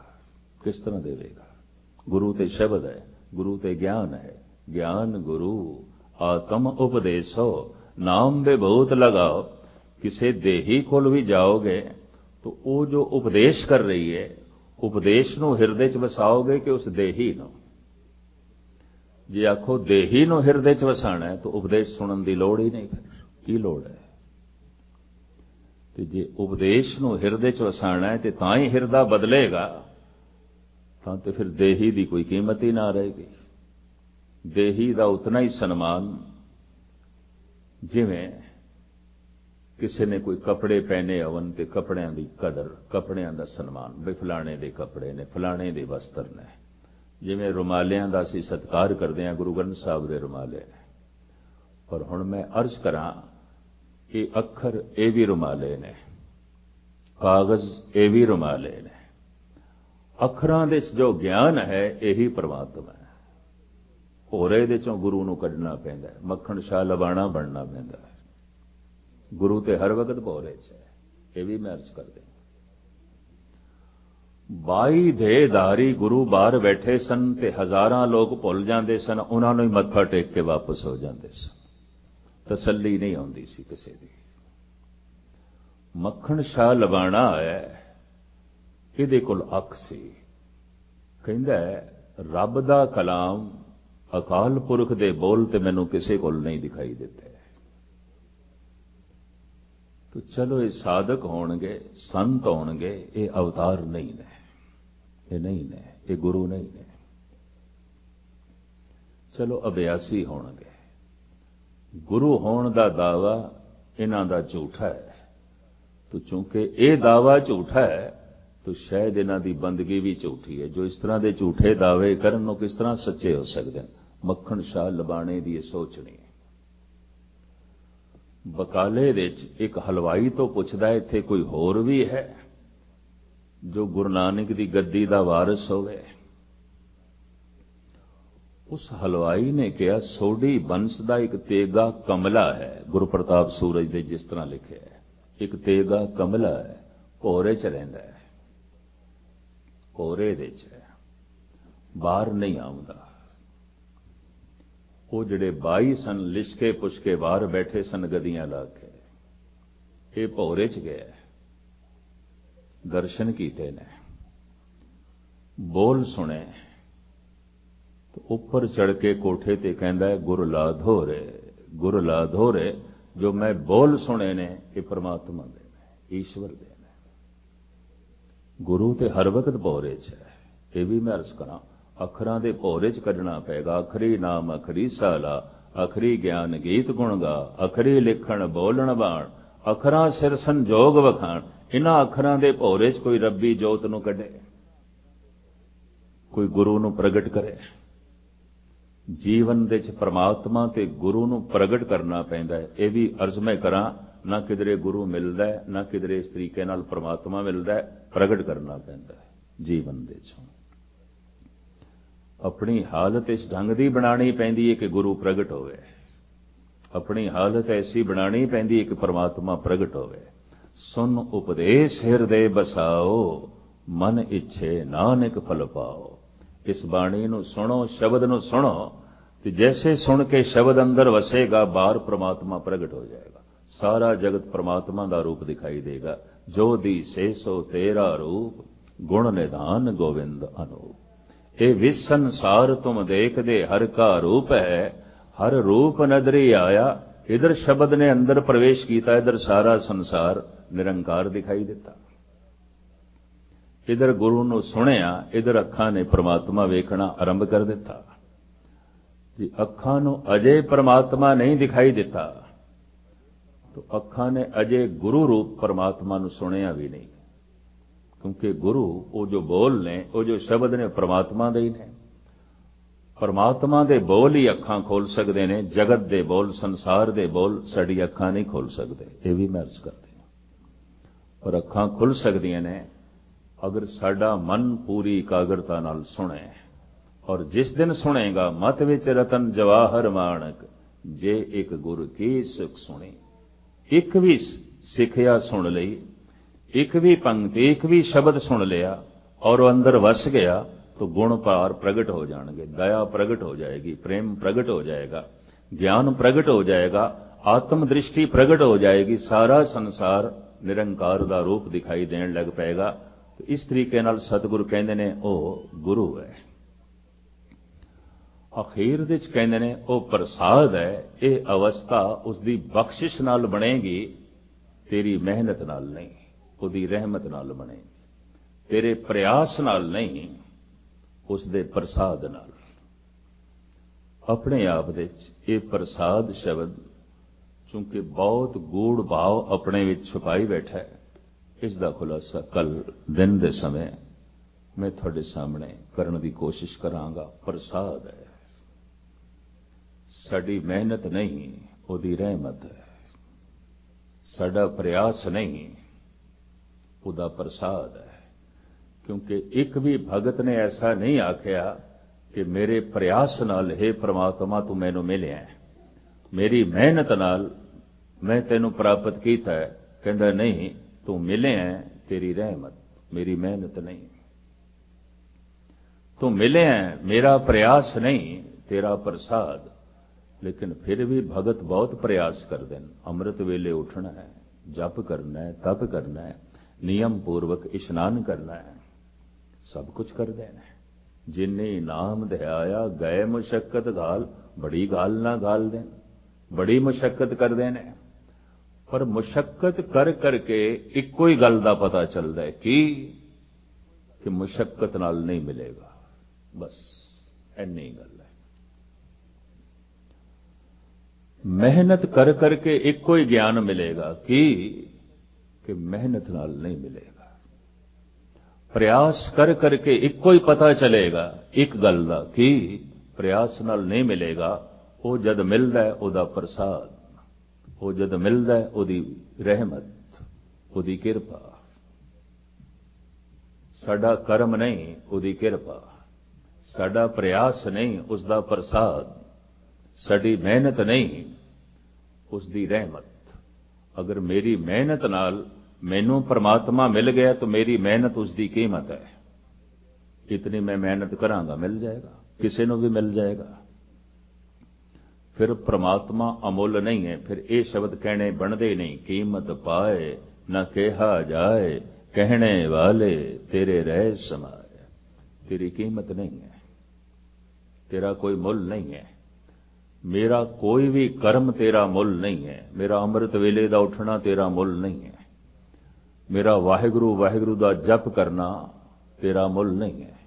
किस तरह देवेगा? गुरु ते शब्द है, गुरु ते ज्ञान है। ज्ञान गुरु आत्म उपदेशो, नाम विभूत लगाओ। किसे देही कोल भी जाओगे तो वो जो उपदेश कर रही है, उपदेश नूं हिरदे च वसाओगे कि उस देही नूं? जे आखो देही नूं हिरदे च वसाना है तो उपदेश सुनन दी लोड़ ही नहीं, फिर की लोड़ है? ते जे उपदेश नूं हिरदे च वसाना है ते तां ही हिरदा बदलेगा, तां ते फिर देही दी कोई कीमत ही ना रहेगी। देही दा उतना ही सन्मान जिवें किसी ने कोई कपड़े पहने होवन ते कपड़ियां दी कदर, कपड़ियां दा सन्मान, भी फलाने दे कपड़े ने, फलाने दे वस्त्र ने। जिवें रुमालियां दा असीं सत्कार करदे हां, गुरु ग्रंथ साहिब दे रुमाले ने। पर हुण मैं अर्ज करां, ये अखर ये भी रुमाले ने, कागज ये भी रुमाले ने। अखरां दे जो ज्ञान है यही परमात्मा है। होरे दे चों गुरु नूं कढना पैंदा है, मक्खण शाह लबाणा बनना पैंदा है। गुरु ते हर वक्त भोरे च है, ये भी मैं अर्ज कर दें। 22 देहधारी गुरु बाहर बैठे सन ते हजारां लोग भुल जाते सन, उन्हां नूं ही मत्था टेक के वापस हो जाते सन। तसल्ली नहीं आउंदी सी किसी दी। मक्खण शाह लबाणा है, इहदे कोल अख सी, कहंदा है रब दा कलाम अकाल पुरख दे बोल ते मैनूं किसी कोल नहीं दिखाई देते। तो चलो ये साधक होणगे, संत होणगे, ये अवतार नहीं ने, ये नहीं ने, ये गुरु नहीं ने। चलो अभ्यासी होणगे। गुरु होण दा दावा इन्हां दा झूठा है। तो चूंकि ये दावा झूठा है तो शायद इन्हां दी बंदगी भी झूठी है। जो इस तरह के झूठे दावे करन वो किस तरह सच्चे हो सकते हैं? मक्खण शाह लबाणे दी सोचनी। बकाले दे एक हलवाई तो पुछदा इत्थे कोई होर भी है जो गुरु नानक दी गद्दी दा वारिस होवे? उस हलवाई ने कहा सोडी बंस दा एक तेगा कमला है। गुरु प्रताप सूरज दे जिस तरह लिखे है, एक तेगा कमला है, भोरे च रहिंदा है, भोरे दे च है, बाहर नहीं आउंदा। वो जिहड़े 22 सन लिशके पुछके बाहर बैठे सन गद्दियां ला के, ये भोरे च गए, दर्शन कीते ने, बोल सुने, तो ऊपर चढ़ के कोठे ते कहंदा है गुर लाधो रे, गुर लाधो रे। जो मैं बोल सुने ने ये परमात्मा दे ने, ईश्वर दे ने। गुरु ते हर वक्त भोरे च है। ये भी मैं अर्ज करा, अखरां दे भोरे च कढना पेगा। अखरी नाम अखरी साला, अखरी ज्ञान गीत गुण गा, अखरी लिखण बोलण बाण, अखरां सिर संजोग वखाण। इन्हां अखरां दे भोरे च कोई रब्बी जोत नूं कढे, कोई गुरु नूं प्रगट करे। जीवन दे च परमात्मा ते गुरु नूं प्रगट करना पैंदा है। यह भी अर्ज मैं करा, ना किधरे गुरु मिलदा है, ना किधरे इस तरीके नाल परमात्मा मिलदा है। प्रगट करना पैंदा है जीवन दे चों। अपनी हालत इस ढंग दी बनानी पैंदी है कि गुरु प्रगट होवे। अपनी हालत ऐसी बनानी पैंदी है कि परमात्मा प्रगट होवे। सुन उपदेश हिरदे बसाओ, मन इच्छे नानक फल पाओ। इस बाणी ਨੂੰ ਸੁਣੋ, ਸ਼ਬਦ ਨੂੰ ਸੁਣੋ, ਤੇ जैसे सुन के शब्द अंदर वसेगा बाहर परमात्मा प्रगट हो जाएगा। सारा जगत परमात्मा का रूप दिखाई देगा। जो दी से सो तेरा रूप, गुण निधान गोविंद अनूप। ये विस संसार तुम देख दे हर का रूप है, हर रूप नदरी आया। इधर शब्द ने अंदर प्रवेश किया, इधर सारा संसार निरंकार दिखाई देता। इधर गुरु ਨੂੰ ਸੁਣਿਆ, इधर ਅੱਖਾਂ ਨੇ परमात्मा ਵੇਖਣਾ आरंभ कर ਦਿੱਤਾ। जी ਅੱਖਾਂ ਨੂੰ अजय परमात्मा नहीं दिखाई देता, तो ਅੱਖਾਂ ने अजय गुरु रूप परमात्मा ਨੂੰ ਸੁਣਿਆ भी नहीं। क्योंकि गुरु वो जो बोल ने, वो जो शब्द ने परमात्मा दे ही ने। परमात्मा दे बोल ही ਅੱਖਾਂ खोल सकते हैं। जगत दे बोल, संसार दे बोल साडी ਅੱਖਾਂ नहीं खोल सकते। ये भी मैं अर्ज करते हैं। पर ਅੱਖਾਂ खुल सकदियां ने अगर साडा मन पूरी एकाग्रता नाल सुने। और जिस दिन सुनेगा मत विच रतन जवाहर माणक, जे एक गुर की सुख सुनी। एक भी सिखिया सुन लई, एक भी पंक्ति, एक भी शब्द सुन लिया और अंदर वस गया, तो गुण पार प्रगट हो जाएंगे। दया प्रगट हो जाएगी, प्रेम प्रगट हो जाएगा, ज्ञान प्रगट हो जाएगा, आत्म दृष्टि प्रगट हो जाएगी। सारा संसार निरंकार का रूप दिखाई देने लग पाएगा। तो इस तरीके नाल सतगुरु कहते ने ओ गुरु है। अखीर दे कहते ने ओ प्रसाद है। ये अवस्था उसकी बख्शिश नाल बनेगी, तेरी मेहनत नाल नहीं, उसकी रहमत नाल बनेगी। तेरे प्रयास नाल नहीं, उसके प्रसाद नाल। अपने आप दे ये प्रसाद शब्द चूंकि बहुत गूढ़ भाव अपने विच छुपाई बैठा है, इसका खुलासा कल दिन के समय मैं थोड़े सामने करने की कोशिश करांगा। प्रसाद है, साडी मेहनत नहीं, उसकी रहमत है। साडा प्रयास नहीं, उसका प्रसाद है। क्योंकि एक भी भगत ने ऐसा नहीं आख्या कि मेरे प्रयास नाल हे परमात्मा तू मैनू मिलिया है, मेरी मेहनत नाल मैं तेनू प्राप्त किया है। कहता नहीं, तू मिले हैं, तेरी रहमत, मेरी मेहनत नहीं। तू मिले हैं, मेरा प्रयास नहीं, तेरा प्रसाद। लेकिन फिर भी भगत बहुत प्रयास करते हैं। अमृत वेले उठना है, जप करना है, तप करना है, नियम पूर्वक इशनान करना है, सब कुछ कर देना है। जिन्हें नाम ध्याया गए मुशक्कत घाल, बड़ी गाल ना गाल दें, बड़ी मुशक्कत कर देने। पर मुशक्कत कर करके इको ही गल का पता चलता है कि मुशक्कत नाल नहीं मिलेगा। बस इन्नी गल है। मेहनत कर करके इको ही ज्ञान मिलेगा कि मेहनत नाल नहीं मिलेगा। प्रयास कर करके इको ही पता चलेगा एक गल का कि प्रयास नाल नहीं मिलेगा। वो जद मिलता है उहदा प्रसाद, वो जद मिलता है उहदी रहमत, उहदी किरपा। साडा कर्म नहीं, उहदी किरपा। साडा प्रयास नहीं, उसका प्रसाद। साडी मेहनत नहीं, उसकी रहमत। अगर मेरी मेहनत नाल मैनू परमात्मा मिल गया तो मेरी मेहनत उसकी कीमत है। इतनी मैं मेहनत करांगा, मिल जाएगा, किसी को भी मिल जाएगा। फिर परमात्मा अमुल नहीं है। फिर ये शब्द कहने बनते नहीं। कीमत पाए न कहा जाए, कहने वाले तेरे रह समाए। तेरी कीमत नहीं है, तेरा कोई मुल नहीं है। मेरा कोई भी कर्म तेरा मुल नहीं है। मेरा अमृत वेले का उठना तेरा मुल नहीं है। मेरा वाहिगुरु वाहिगुरु का जप करना तेरा मुल नहीं है।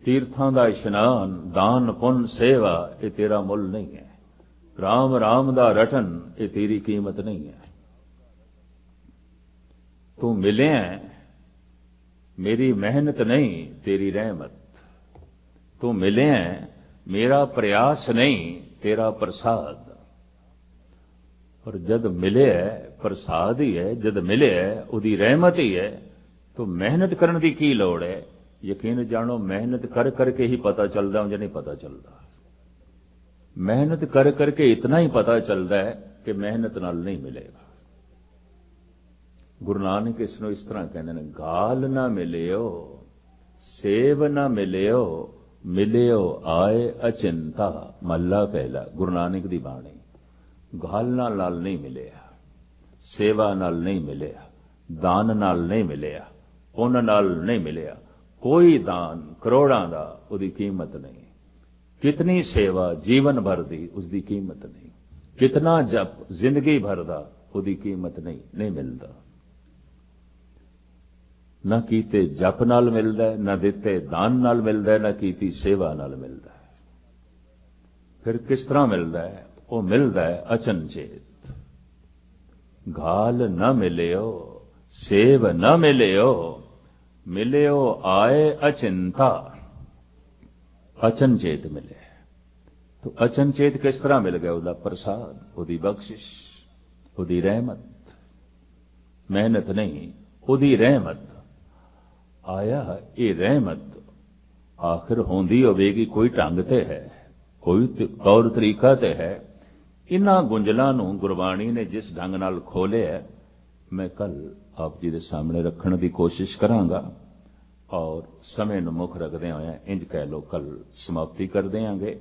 तीर्थां का इशनान, दान पुन सेवा, ये तेरा मुल नहीं है। राम राम का रटन, ये तेरी कीमत नहीं है। तू मिले है, मेरी मेहनत नहीं, तेरी रहमत। तू मिले है, मेरा प्रयास नहीं, तेरा प्रसाद। और जद मिले है, प्रसाद ही है। जद मिले है, उहदी रहमत ही है। तो मेहनत करने की की लोड़ है। यकीन जानो, मेहनत कर करके ही पता चलता, मुझे नहीं पता चलता। मेहनत कर करके इतना ही पता चलता है कि मेहनत नाल नहीं मिलेगा। ਗੁਰੂ ਨਾਨਕ ਇਸ ਨੂੰ ਇਸ ਤਰ੍ਹਾਂ ਕਹਿੰਦੇ ਨੇ, ਗਾਲ ਨਾ ਮਿਲਿਓ ਸੇਵ ਨਾ ਮਿਲਿਓ, ਮਿਲਿਓ ਆਏ ਅਚਿੰਤਾ। ਮਹੱਲਾ ਪਹਿਲਾ, ਗੁਰੂ ਨਾਨਕ ਦੀ ਬਾਣੀ। ਗਾਲਾਂ ਨਾਲ ਨਹੀਂ ਮਿਲਿਆ, ਸੇਵਾ ਨਾਲ ਨਹੀਂ ਮਿਲਿਆ, ਦਾਨ ਨਾਲ ਨਹੀਂ ਮਿਲਿਆ, ਪੁੰਨ ਨਾਲ ਨਹੀਂ ਮਿਲਿਆ। ਕੋਈ ਦਾਨ ਕਰੋੜਾਂ ਦਾ, ਉਹਦੀ ਕੀਮਤ ਨਹੀਂ। ਕਿਤਨੀ ਸੇਵਾ ਜੀਵਨ ਭਰ ਦੀ, ਉਸਦੀ ਕੀਮਤ ਨਹੀਂ। ਕਿਤਨਾ ਜਪ ਜ਼ਿੰਦਗੀ ਭਰ ਦਾ, ਉਹਦੀ ਕੀਮਤ ਨਹੀਂ ਮਿਲਦਾ। ਨਾ ਕੀਤੇ ਜਪ ਨਾਲ ਮਿਲਦਾ ਹੈ, ਨਾ ਦਿੱਤੇ ਦਾਨ ਨਾਲ ਮਿਲਦਾ ਹੈ, ਨਾ ਕੀਤੀ ਸੇਵਾ ਨਾਲ ਮਿਲਦਾ ਹੈ। ਫਿਰ ਕਿਸ ਤਰ੍ਹਾਂ ਮਿਲਦਾ ਹੈ? ਉਹ ਮਿਲਦਾ ਹੈ ਅਚਨਚੇਤ। ਗਾਲ ਨਾ ਮਿਲਿਓ ਸੇਵ ਨਾ ਮਿਲਿਓ, ਮਿਲਿਓ ਆਏ ਅਚਿੰਤਾ। ਅਚਨਚੇਤ ਮਿਲੇ। तो अचनचेत किस तरह मिल गया? ਉਹਦਾ ਪ੍ਰਸਾਦ, ਉਹਦੀ ਬਖਸ਼ਿਸ਼, ਉਹਦੀ ਰਹਿਮਤ। ਮਿਹਨਤ ਨਹੀਂ, ਉਹਦੀ ਰਹਿਮਤ। ਆਇਆ ਇਹ ਰਹਿਮਤ ਆਖਿਰ ਹੁੰਦੀ ਹੋਵੇਗੀ ਕੋਈ ਢੰਗ ਤੇ ਹੈ, ਕੋਈ ਤੌਰ ਤਰੀਕਾ ਤੇ ਹੈ। ਇਨ੍ਹਾਂ ਗੁੰਝਲਾਂ ਨੂੰ ਗੁਰਬਾਣੀ ਨੇ ਜਿਸ ਢੰਗ ਨਾਲ ਖੋਲਿਆ, ਮੈਂ ਕੱਲ ਆਪ ਜੀ ਦੇ ਸਾਹਮਣੇ ਰੱਖਣ ਦੀ ਕੋਸ਼ਿਸ਼ ਕਰਾਂਗਾ। ਔਰ ਸਮੇਂ ਨੂੰ ਮੁੱਖ ਰੱਖਦਿਆਂ ਹੋਇਆਂ ਇੰਜ ਕਹਿ ਲਓ ਕੱਲ ਸਮਾਪਤੀ ਕਰ ਦੇਵਾਂਗੇ।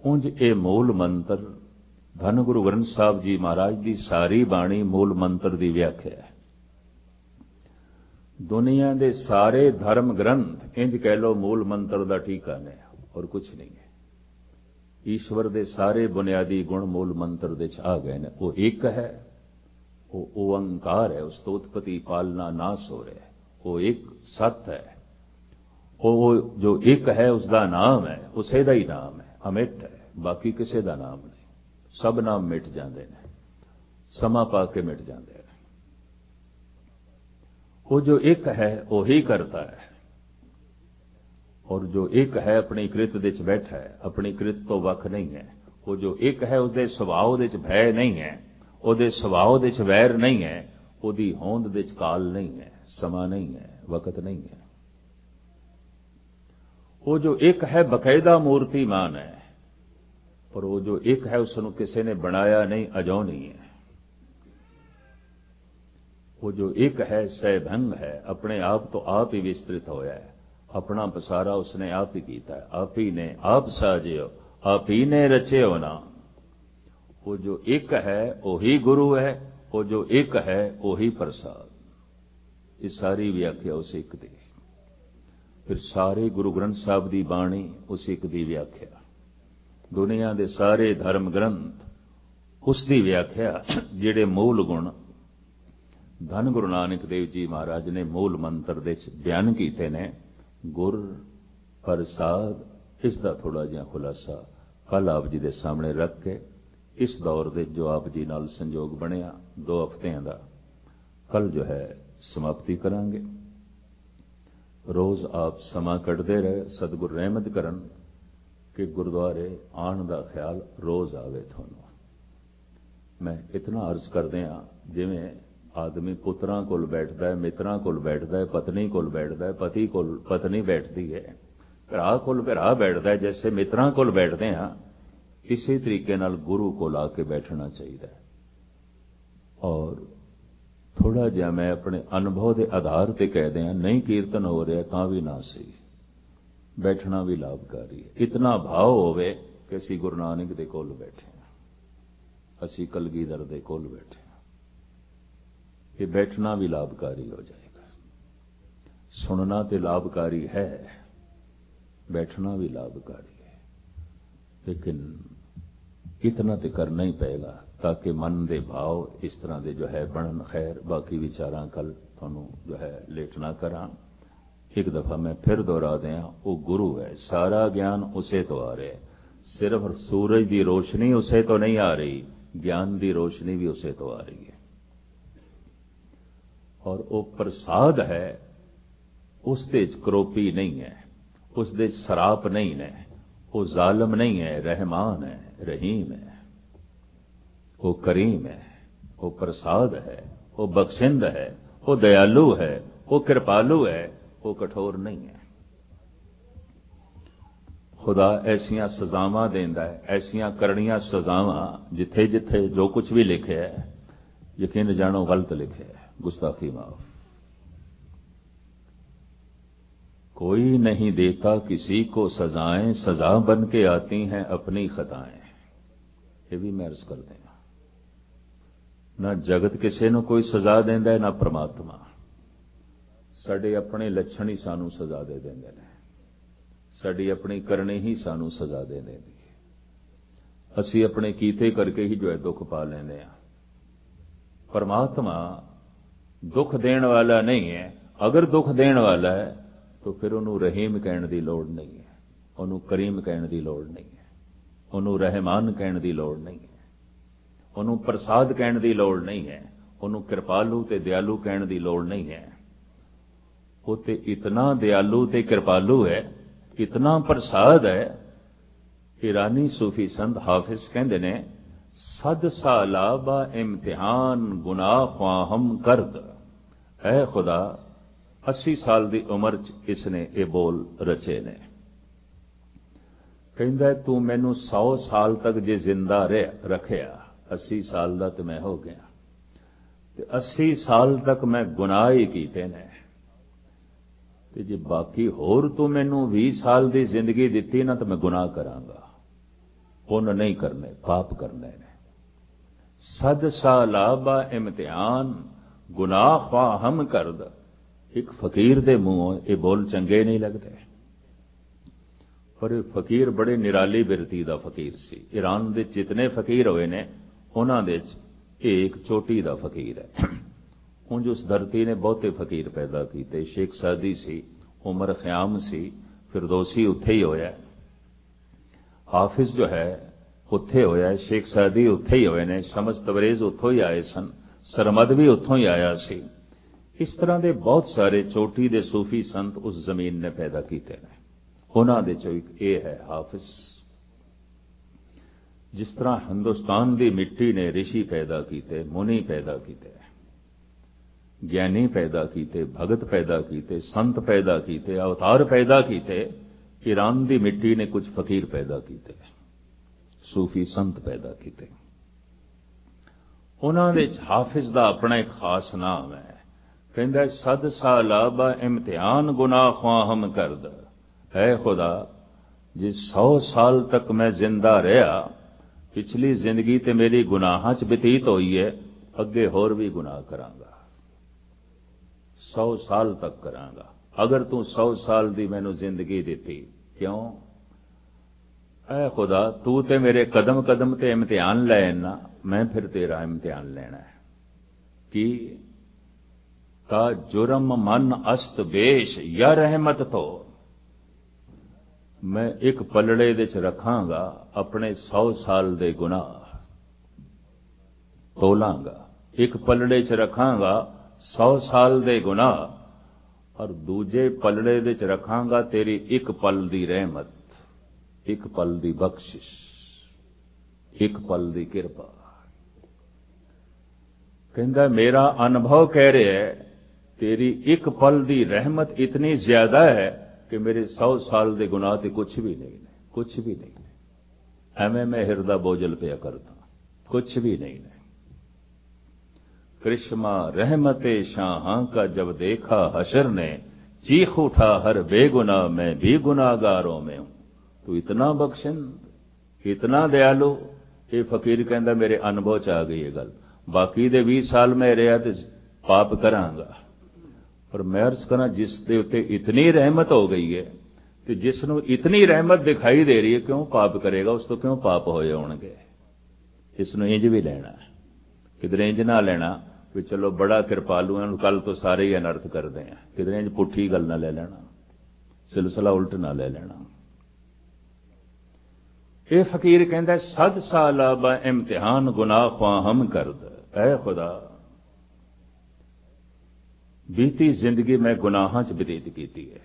ਉਂਝ ਇਹ ਮੂਲ ਮੰਤਰ ਧੰਨ ਗੁਰੂ ਗ੍ਰੰਥ ਸਾਹਿਬ ਜੀ ਮਹਾਰਾਜ ਦੀ ਸਾਰੀ ਬਾਣੀ ਮੂਲ ਮੰਤਰ ਦੀ ਵਿਆਖਿਆ ਹੈ। ਦੁਨੀਆ ਦੇ ਸਾਰੇ ਧਰਮ ਗ੍ਰੰਥ ਇੰਜ ਕਹਿ ਲਓ ਮੂਲ ਮੰਤਰ ਦਾ ਟੀਕਾ ਨੇ, ਔਰ ਕੁਝ ਨਹੀਂ ਹੈ। ਈਸ਼ਵਰ ਦੇ ਸਾਰੇ ਬੁਨਿਆਦੀ ਗੁਣ ਮੂਲ ਮੰਤਰ ਦੇ ਚ ਆ ਗਏ ਨੇ। ਉਹ ਇੱਕ ਹੈ, ਉਹ ਓੰਕਾਰ ਹੈ, ਉਸ ਤੋਂ ਉਤਪਤੀ ਪਾਲਣਾ ਨਾਸ ਹੋ ਰਿਹਾ। ਉਹ ਇੱਕ ਸਤ ਹੈ, ਉਹ ਜੋ ਇੱਕ ਹੈ ਉਸ ਦਾ ਨਾਮ ਹੈ, ਉਸੇ ਦਾ ਹੀ ਨਾਮ ਹੈ, ਅਮਿਟ ਹੈ, ਬਾਕੀ ਕਿਸੇ ਦਾ ਨਾਮ ਨਹੀਂ। ਸਭ ਨਾਮ ਮਿਟ ਜਾਂਦੇ ਨੇ, ਸਮਾਂ ਪਾ ਕੇ ਮਿਟ ਜਾਂਦੇ ਨੇ। ਉਹ ਜੋ ਇੱਕ ਹੈ ਉਹੀ ਕਰਤਾ ਹੈ, ਔਰ ਜੋ ਇੱਕ ਹੈ ਆਪਣੀ ਕ੍ਰਿਤ ਦੇ ਚ ਬੈਠਾ ਹੈ, ਆਪਣੀ ਕ੍ਰਿਤ ਤੋਂ ਵੱਖ ਨਹੀਂ ਹੈ। ਉਹ ਜੋ ਇੱਕ ਹੈ ਉਹਦੇ ਸੁਭਾਅ ਦੇ ਚ ਭੈ ਨਹੀਂ ਹੈ, ਉਹਦੇ ਸੁਭਾਅ ਦੇ ਚ ਵੈਰ ਨਹੀਂ ਹੈ, ਉਹਦੀ ਹੋਂਦ ਦੇ ਚ ਕਾਲ ਨਹੀਂ ਹੈ, ਸਮਾਂ ਨਹੀਂ ਹੈ, ਵਕਤ ਨਹੀਂ ਹੈ। ਉਹ ਜੋ ਇੱਕ ਹੈ ਬਕਾਇਦਾ ਮੂਰਤੀਮਾਨ ਹੈ, ਪਰ ਉਹ ਜੋ ਇੱਕ ਹੈ ਉਸ ਨੂੰ ਕਿਸੇ ਨੇ ਬਣਾਇਆ ਨਹੀਂ, ਅਜੋ ਨਹੀਂ ਹੈ। ਉਹ ਜੋ ਇੱਕ ਹੈ ਸਹਿਭੰਗ ਹੈ, ਆਪਣੇ ਆਪ ਤੋਂ ਆਪ ਹੀ ਵਿਸਤ੍ਰਿਤ ਹੋਇਆ ਹੈ। ਆਪਣਾ ਪਸਾਰਾ ਉਸਨੇ ਆਪ ਹੀ ਕੀਤਾ ਹੈ, ਆਪ ਹੀ ਨੇ ਆਪ ਸਾਜਿਓ, ਆਪ ਹੀ ਨੇ ਰਚਿਓ ਨਾ। ਉਹ ਜੋ ਇੱਕ ਹੈ ਉਹੀ ਗੁਰੂ ਹੈ, ਉਹ ਜੋ ਇੱਕ ਹੈ ਉਹੀ ਪ੍ਰਸਾਦ। ਇਹ ਸਾਰੀ ਵਿਆਖਿਆ ਉਸ ਇੱਕ ਦੀ। ਫਿਰ ਸਾਰੇ ਗੁਰੂ ਗ੍ਰੰਥ ਸਾਹਿਬ ਦੀ ਬਾਣੀ ਉਸ ਇੱਕ ਦੀ ਵਿਆਖਿਆ। ਦੁਨੀਆ ਦੇ ਸਾਰੇ ਧਰਮ ਗ੍ਰੰਥ ਉਸ ਦੀ ਵਿਆਖਿਆ। ਜਿਹੜੇ ਮੂਲ ਗੁਣ ਧੰਨ ਗੁਰੂ ਨਾਨਕ ਦੇਵ ਜੀ ਮਹਾਰਾਜ ਨੇ ਮੂਲ ਮੰਤਰ ਦੇ ਵਿੱਚ ਬਿਆਨ ਕੀਤੇ ਨੇ, ਗੁਰ ਪ੍ਰਸਾਦ, ਇਸ ਦਾ ਥੋੜਾ ਜਿਹਾ ਖੁਲਾਸਾ ਕੱਲ ਆਪ ਜੀ ਦੇ ਸਾਹਮਣੇ ਰੱਖ ਕੇ ਇਸ ਦੌਰ ਦੇ ਜੋ ਆਪ ਜੀ ਨਾਲ ਸੰਜੋਗ ਬਣਿਆ 2 ਹਫ਼ਤਿਆਂ ਦਾ, ਕੱਲ ਜੋ ਹੈ ਸਮਾਪਤੀ ਕਰਾਂਗੇ। ਰੋਜ਼ ਆਪ ਸਮਾਂ ਕੱਢਦੇ ਰਹੇ, ਸਤਿਗੁਰ ਰਹਿਮਤ ਕਰਨ ਕਿ ਗੁਰਦੁਆਰੇ ਆਉਣ ਦਾ ਖਿਆਲ ਰੋਜ਼ ਆਵੇ ਤੁਹਾਨੂੰ। ਮੈਂ ਇਤਨਾ ਅਰਜ਼ ਕਰਦੇ ਹਾਂ, ਜਿਵੇਂ ਆਦਮੀ ਪੁੱਤਰਾਂ ਕੋਲ ਬੈਠਦਾ ਹੈ, ਮਿੱਤਰਾਂ ਕੋਲ ਬੈਠਦਾ ਹੈ, ਪਤਨੀ ਕੋਲ ਬੈਠਦਾ ਹੈ, ਪਤੀ ਕੋਲ ਪਤਨੀ ਬੈਠਦੀ ਹੈ, ਭਰਾ ਕੋਲ ਭਰਾ ਬੈਠਦਾ ਹੈ, ਜੈਸੇ ਮਿੱਤਰਾਂ ਕੋਲ ਬੈਠਦੇ ਹਾਂ, ਇਸੇ ਤਰੀਕੇ ਨਾਲ ਗੁਰੂ ਕੋਲ ਆ ਕੇ ਬੈਠਣਾ ਚਾਹੀਦਾ ਹੈ। ਔਰ ਥੋੜਾ ਜਿਹਾ ਮੈਂ ਆਪਣੇ ਅਨੁਭਵ ਦੇ ਆਧਾਰ ਤੇ ਕਹਿ ਦਿਆਂ, ਨਹੀਂ ਕੀਰਤਨ ਹੋ ਰਿਹਾ ਤਾਂ ਵੀ ਨਾ ਸਹੀ, ਬੈਠਣਾ ਵੀ ਲਾਭਕਾਰੀ ਹੈ। ਇਤਨਾ ਭਾਵ ਹੋਵੇ ਕਿ ਅਸੀਂ ਗੁਰੂ ਨਾਨਕ ਦੇ ਕੋਲ ਬੈਠੇ ਹਾਂ, ਅਸੀਂ ਕਲਗੀਧਰ ਦੇ ਕੋਲ ਬੈਠੇ ਹਾਂ, ਇਹ ਬੈਠਣਾ ਵੀ ਲਾਭਕਾਰੀ ਹੋ ਜਾਏਗਾ। ਸੁਣਨਾ ਤੇ ਲਾਭਕਾਰੀ ਹੈ, ਬੈਠਣਾ ਵੀ ਲਾਭਕਾਰੀ ਹੈ, ਲੇਕਿਨ ਇਤਨਾ ਤੇ ਕਰਨਾ ਹੀ ਪਏਗਾ ਤਾਂ ਕਿ ਮਨ ਦੇ ਭਾਵ ਇਸ ਤਰ੍ਹਾਂ ਦੇ ਜੋ ਹੈ ਬਣਨ। ਖੈਰ, ਬਾਕੀ ਵਿਚਾਰਾਂ ਕੱਲ ਤੁਹਾਨੂੰ ਜੋ ਹੈ ਲੇਟ ਨਾ ਕਰਾਂ। ਇੱਕ ਦਫਾ ਮੈਂ ਫਿਰ ਦੁਹਰਾ ਦਿਆਂ, ਉਹ ਗੁਰੂ ਹੈ, ਸਾਰਾ ਗਿਆਨ ਉਸੇ ਤੋਂ ਆ ਰਿਹਾ। ਸਿਰਫ ਸੂਰਜ ਦੀ ਰੋਸ਼ਨੀ ਉਸੇ ਤੋਂ ਨਹੀਂ ਆ ਰਹੀ, ਗਿਆਨ ਦੀ ਰੋਸ਼ਨੀ ਵੀ ਉਸੇ ਤੋਂ ਆ ਰਹੀ ਹੈ। ਔਰ ਉਹ ਪ੍ਰਸਾਦ ਹੈ, ਉਸ ਦੇ ਚ ਕਰੋਪੀ ਨਹੀਂ ਹੈ, ਉਸ ਦੇ ਚ ਸਰਾਪ ਨਹੀਂ ਹੈ, ਉਹ ਜ਼ਾਲਮ ਨਹੀਂ ਹੈ, ਰਹਿਮਾਨ ਹੈ, ਰਹੀਮ ਹੈ, ਉਹ ਕਰੀਮ ਹੈ, ਉਹ ਪ੍ਰਸਾਦ ਹੈ, ਉਹ ਬਖਸ਼ਿੰਦ ਹੈ, ਉਹ ਦਇਆਲੂ ਹੈ, ਉਹ ਕਿਰਪਾਲੂ ਹੈ, ਉਹ ਕਠੋਰ ਨਹੀਂ ਹੈ। ਖੁਦਾ ਐਸੀਆਂ ਸਜ਼ਾਵਾਂ ਦਿੰਦਾ ਹੈ, ਐਸੀਆਂ ਕਰਨੀਆਂ ਸਜ਼ਾਵਾਂ, ਜਿੱਥੇ ਜਿੱਥੇ ਜੋ ਕੁਝ ਵੀ ਲਿਖਿਆ ਹੈ, यकीन जानो गलत लिखे है, गुस्ताखी माफ। कोई नहीं देता किसी को सजाएं, सजा बन के आती हैं अपनी खताएं। ये भी मैं अर्ज कर देना, ना जगत किसी ਨੂੰ कोई सजा देंदा है, ना परमात्मा। साडे अपने लक्षण ही सानू सजा दे देंदे ने, साडी अपनी करनी ही सानू सजा दे देंदी है। असी अपने कीते करके ही जो है दुख पा लेंदे आ। परमात्मा दुख देने वाला नहीं है। अगर दुख देने वाला है तो फिर उन्होंने रहीम कहने की लोड़ नहीं है, उन्होंने करीम कहने की लोड़ नहीं है, उन्होंने रहमान कहने की लोड़ नहीं है, उन्होंने प्रसाद कहने की लोड़ नहीं है, उन्होंने कृपालू ते दयालु कहने की लोड़ नहीं है। वो ते इतना दयालु ते कृपालू है, इतना प्रसाद है। ईरानी सूफी संत हाफिज कहते ने, सद सालाबा इम्तिहान गुनाह ख्वाहम करद। ऐ खुदा 80 साल की उम्र च इसने ये बोल रचे ने। कहंदा तू मैनू 100 साल तक जे जिंदा रखिया, 80 साल का तो मैं हो गया, ते 80 साल तक मैं गुनाह ही कीते ने, ते जे बाकी होर तू मैनू 20 साल की जिंदगी दिती ना तो मैं गुनाह करांगा। पुण्य नहीं करने, पाप करने ने। सद सालाबा इम्तिहान गुनाह ख्वाहम करद। एक फकीर दे मुंहों ये बोल चंगे नहीं लगते, पर फकीर बड़े निराली बिरती का फकीर सी। ईरान के जितने फकीर हुए ने उन्हां दे एक चोटी का फकीर है। उंज उस धरती ने बहुते फकीर पैदा किए। शेख सादी सी, उमर ख्याम सी, फिरदौसी उत्थे ही होया, हाफिज जो है उत्थे होया, शेख सादी उत्थे ही होए ने, शमस तबरेज उत्थों ही आए सन, सरमद भी उत्थों ही आया सी। इस तरह के बहुत सारे चोटी दे सूफी संत उस जमीन ने पैदा किए हैं। उन्हां दे चों एक ये है हाफिज। जिस तरह हिंदुस्तान की मिट्टी ने ऋषि पैदा किए, मुनि पैदा किए, ज्ञानी पैदा किए, भगत पैदा किए, संत पैदा किए, अवतार पैदा किए, ईरान की मिट्टी ने कुछ फकीर पैदा किए, सूफी संत पैदा किए। उन्हां दे हाफिज का अपना एक खास नाम है। कहंदा सद सालाबा इम्तिहान गुनाह ख्वाहम करद। है खुदा जे 100 साल तक मैं जिंदा रहा, पिछली जिंदगी ते मेरी गुनाहां च बतीत हुई है, अगे होर भी गुनाह करांगा, 100 साल तक करांगा। अगर तू 100 साल की मैनू जिंदगी दी, क्यों? ऐ खुदा तू ते मेरे कदम कदम ते इम्तिहान लेना, मैं फिर तेरा इम्तिहान लेना है। कि ता जुर्म मन अस्त बेश या रहमत तो, मैं एक पलड़े दे च रखांगा अपने 100 साल दे गुनाह, तोलांगा। एक पलड़े च रखांगा 100 साल दे गुनाह, और दूजे पलड़े दे च रखांगा तेरी एक पल दी रहमत, एक पल दी बख्शिश, एक पल दी किरपा। कहंदा मेरा अनुभव कह रहा है तेरी एक पल दी रहमत इतनी ज्यादा है कि मेरे 100 साल के गुनाह ते कुछ भी नहीं ने, कुछ भी नहीं ने। एवं मैं हिरदा बोझल पिया करता, कुछ भी नहीं ने। कृष्मा रहमते शाह का जब देखा हशर ने, चीख उठा हर बेगुनाह मैं भी गुनाहगारों में हूं। तू इतना बख्शिंद, इतना दयालु। ये फकीर कहंदा मेरे अनुभव च आ गई है गल। बाकी दे 20 साल में रहा तो पाप करांगा, पर मैं अर्ज करा जिस दे उत्ते इतनी रहमत हो गई है, तो जिसनों इतनी रहमत दिखाई दे रही है, क्यों पाप करेगा? उस तो क्यों पाप होए होणगे? इसनों इंज भी लेना, किधरे इंज ना लेना भी चलो बड़ा कृपालू है, कल तो सारे ही अनर्थ करते हैं। किधरे इंज पुठी गल ना ले लेना, सिलसिला उल्ट ना ले लेना। ये फकीर कहता 100 साल बा इम्तिहान गुनाह ख्वाहम करद। ऐ खुदा बीती जिंदगी मैं गुनाहां च बतीत की है,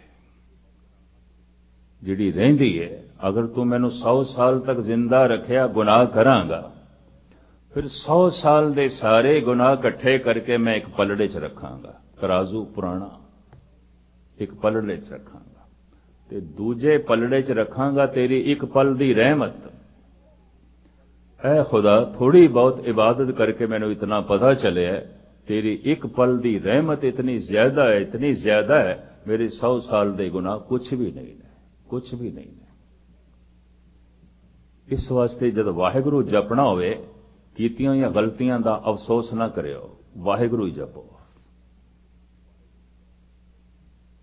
जिहड़ी रहिंदी है, अगर तू मैनू 100 साल तक जिंदा रखिया गुनाह करांगा, फिर 100 साल दे सारे गुनाह इकट्ठे करके मैं एक पलड़े च रखांगा, तराजू पुराना एक पलड़े च रखांगा, ते दूजे पलड़े च रखांगा तेरी एक पल दी रहमत, ऐ खुदा थोड़ी बहुत इबादत करके मैंने इतना पता चले है तेरी एक पल दी रहमत इतनी ज्यादा है मेरे 100 साल दे गुनाह कुछ भी नहीं ने, कुछ भी नहीं ने। इस वास्ते जब वाहिगुरू जपना होवे कीतियां या गलतियां दा अफसोस ना करियो, वाहिगुरू ही जपो,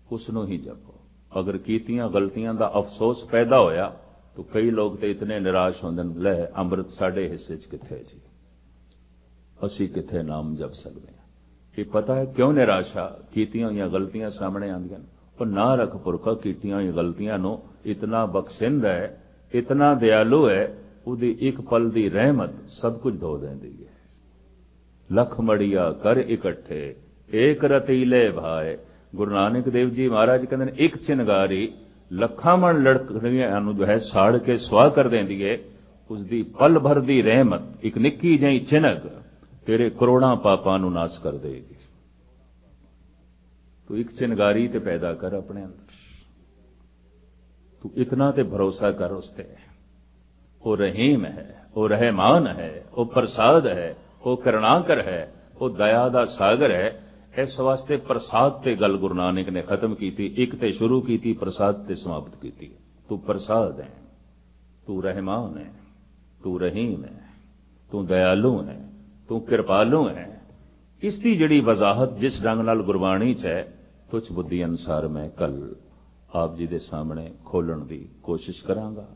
उसनों ही जपो। अगर कीतियां गलतियां दा अफसोस पैदा होया तो कई लोग तो इतने निराश होंदे लै अमृत साडे हिस्से च किथे जी, असी किथे नाम जप सकते हैं। ये पता है क्यों निराशा? कीतियां हुई गलतियां सामने आंदियां और ना रख पुरखा कीतियां हुई गलतियां नो इतना बख्शिंद है, इतना दयालु है, उदी एक पल दी रहमत सब कुछ धो देंदी है। लख मड़िया कर इकट्ठे एक रतीले भाए। गुरु नानक देव जी महाराज कहते हैं एक चिनगारी लखां मन लड़कड़ियां नूं जो है साड़ के सुआह कर देंदी है। उसकी पल भर दी रहमत एक निक्की जही चिनक तेरे करोड़ां पापां नूं नाश कर देगी। तो एक चिनगारी ते पैदा कर अपने अंदर, तू इतना ते भरोसा कर उसते। वो रहीम है, वो रहमान है, वो प्रसाद है, वो करुणाकर है, वो दया दा सागर है। इस वास्ते प्रसाद ते गल गुरु नानक ने खत्म की थी, एक ते शुरू की थी, प्रसाद ते समाप्त की थी। तू प्रसाद है, तू रहमान है, तू रहीम है, तू दयालु है, तू कृपालु है। इसकी जड़ी वजाहत जिस ढंग नाल गुरबाणी च है तुझ बुद्धि अनुसार मैं कल आप जी दे सामने खोलण दी कोशिश करांगा।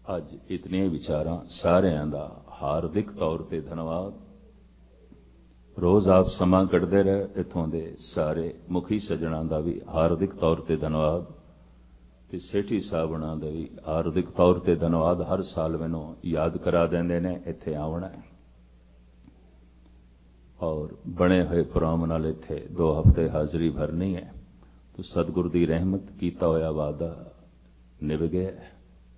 अज इतने विचारां सारिआं दा हार्दिक तौर ते धन्यवाद। रोज आप समा कढ़दे रहे, इत्थों दे सारे मुखी सज्जणां दा भी हार्दिक तौर ते धन्यवाद ते सेठी साहबां दा भी हार्दिक तौर ते धन्यवाद। हर साल मैनूं याद करा देंदे ने इत्थे आवणा है और बने हुए प्रोग्राम नाल इत्थे 2 हफ्ते हाज़री भरनी है। तो सतगुर दी रहमत कीता होया वादा निभ गया।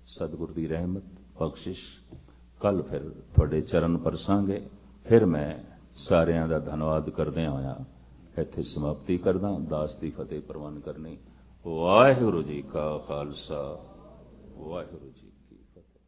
सतगुर दी रहमत बख्शिश कल फिर तुहाडे चरण परसांगे। फिर मैं सारिआं दा धन्नवाद करदे होया इत्थे समाप्ति करदा। दास दी फतेह प्रवान करनी। वाहिगुरू जी का खालसा, वाहिगुरू जी की फतेह।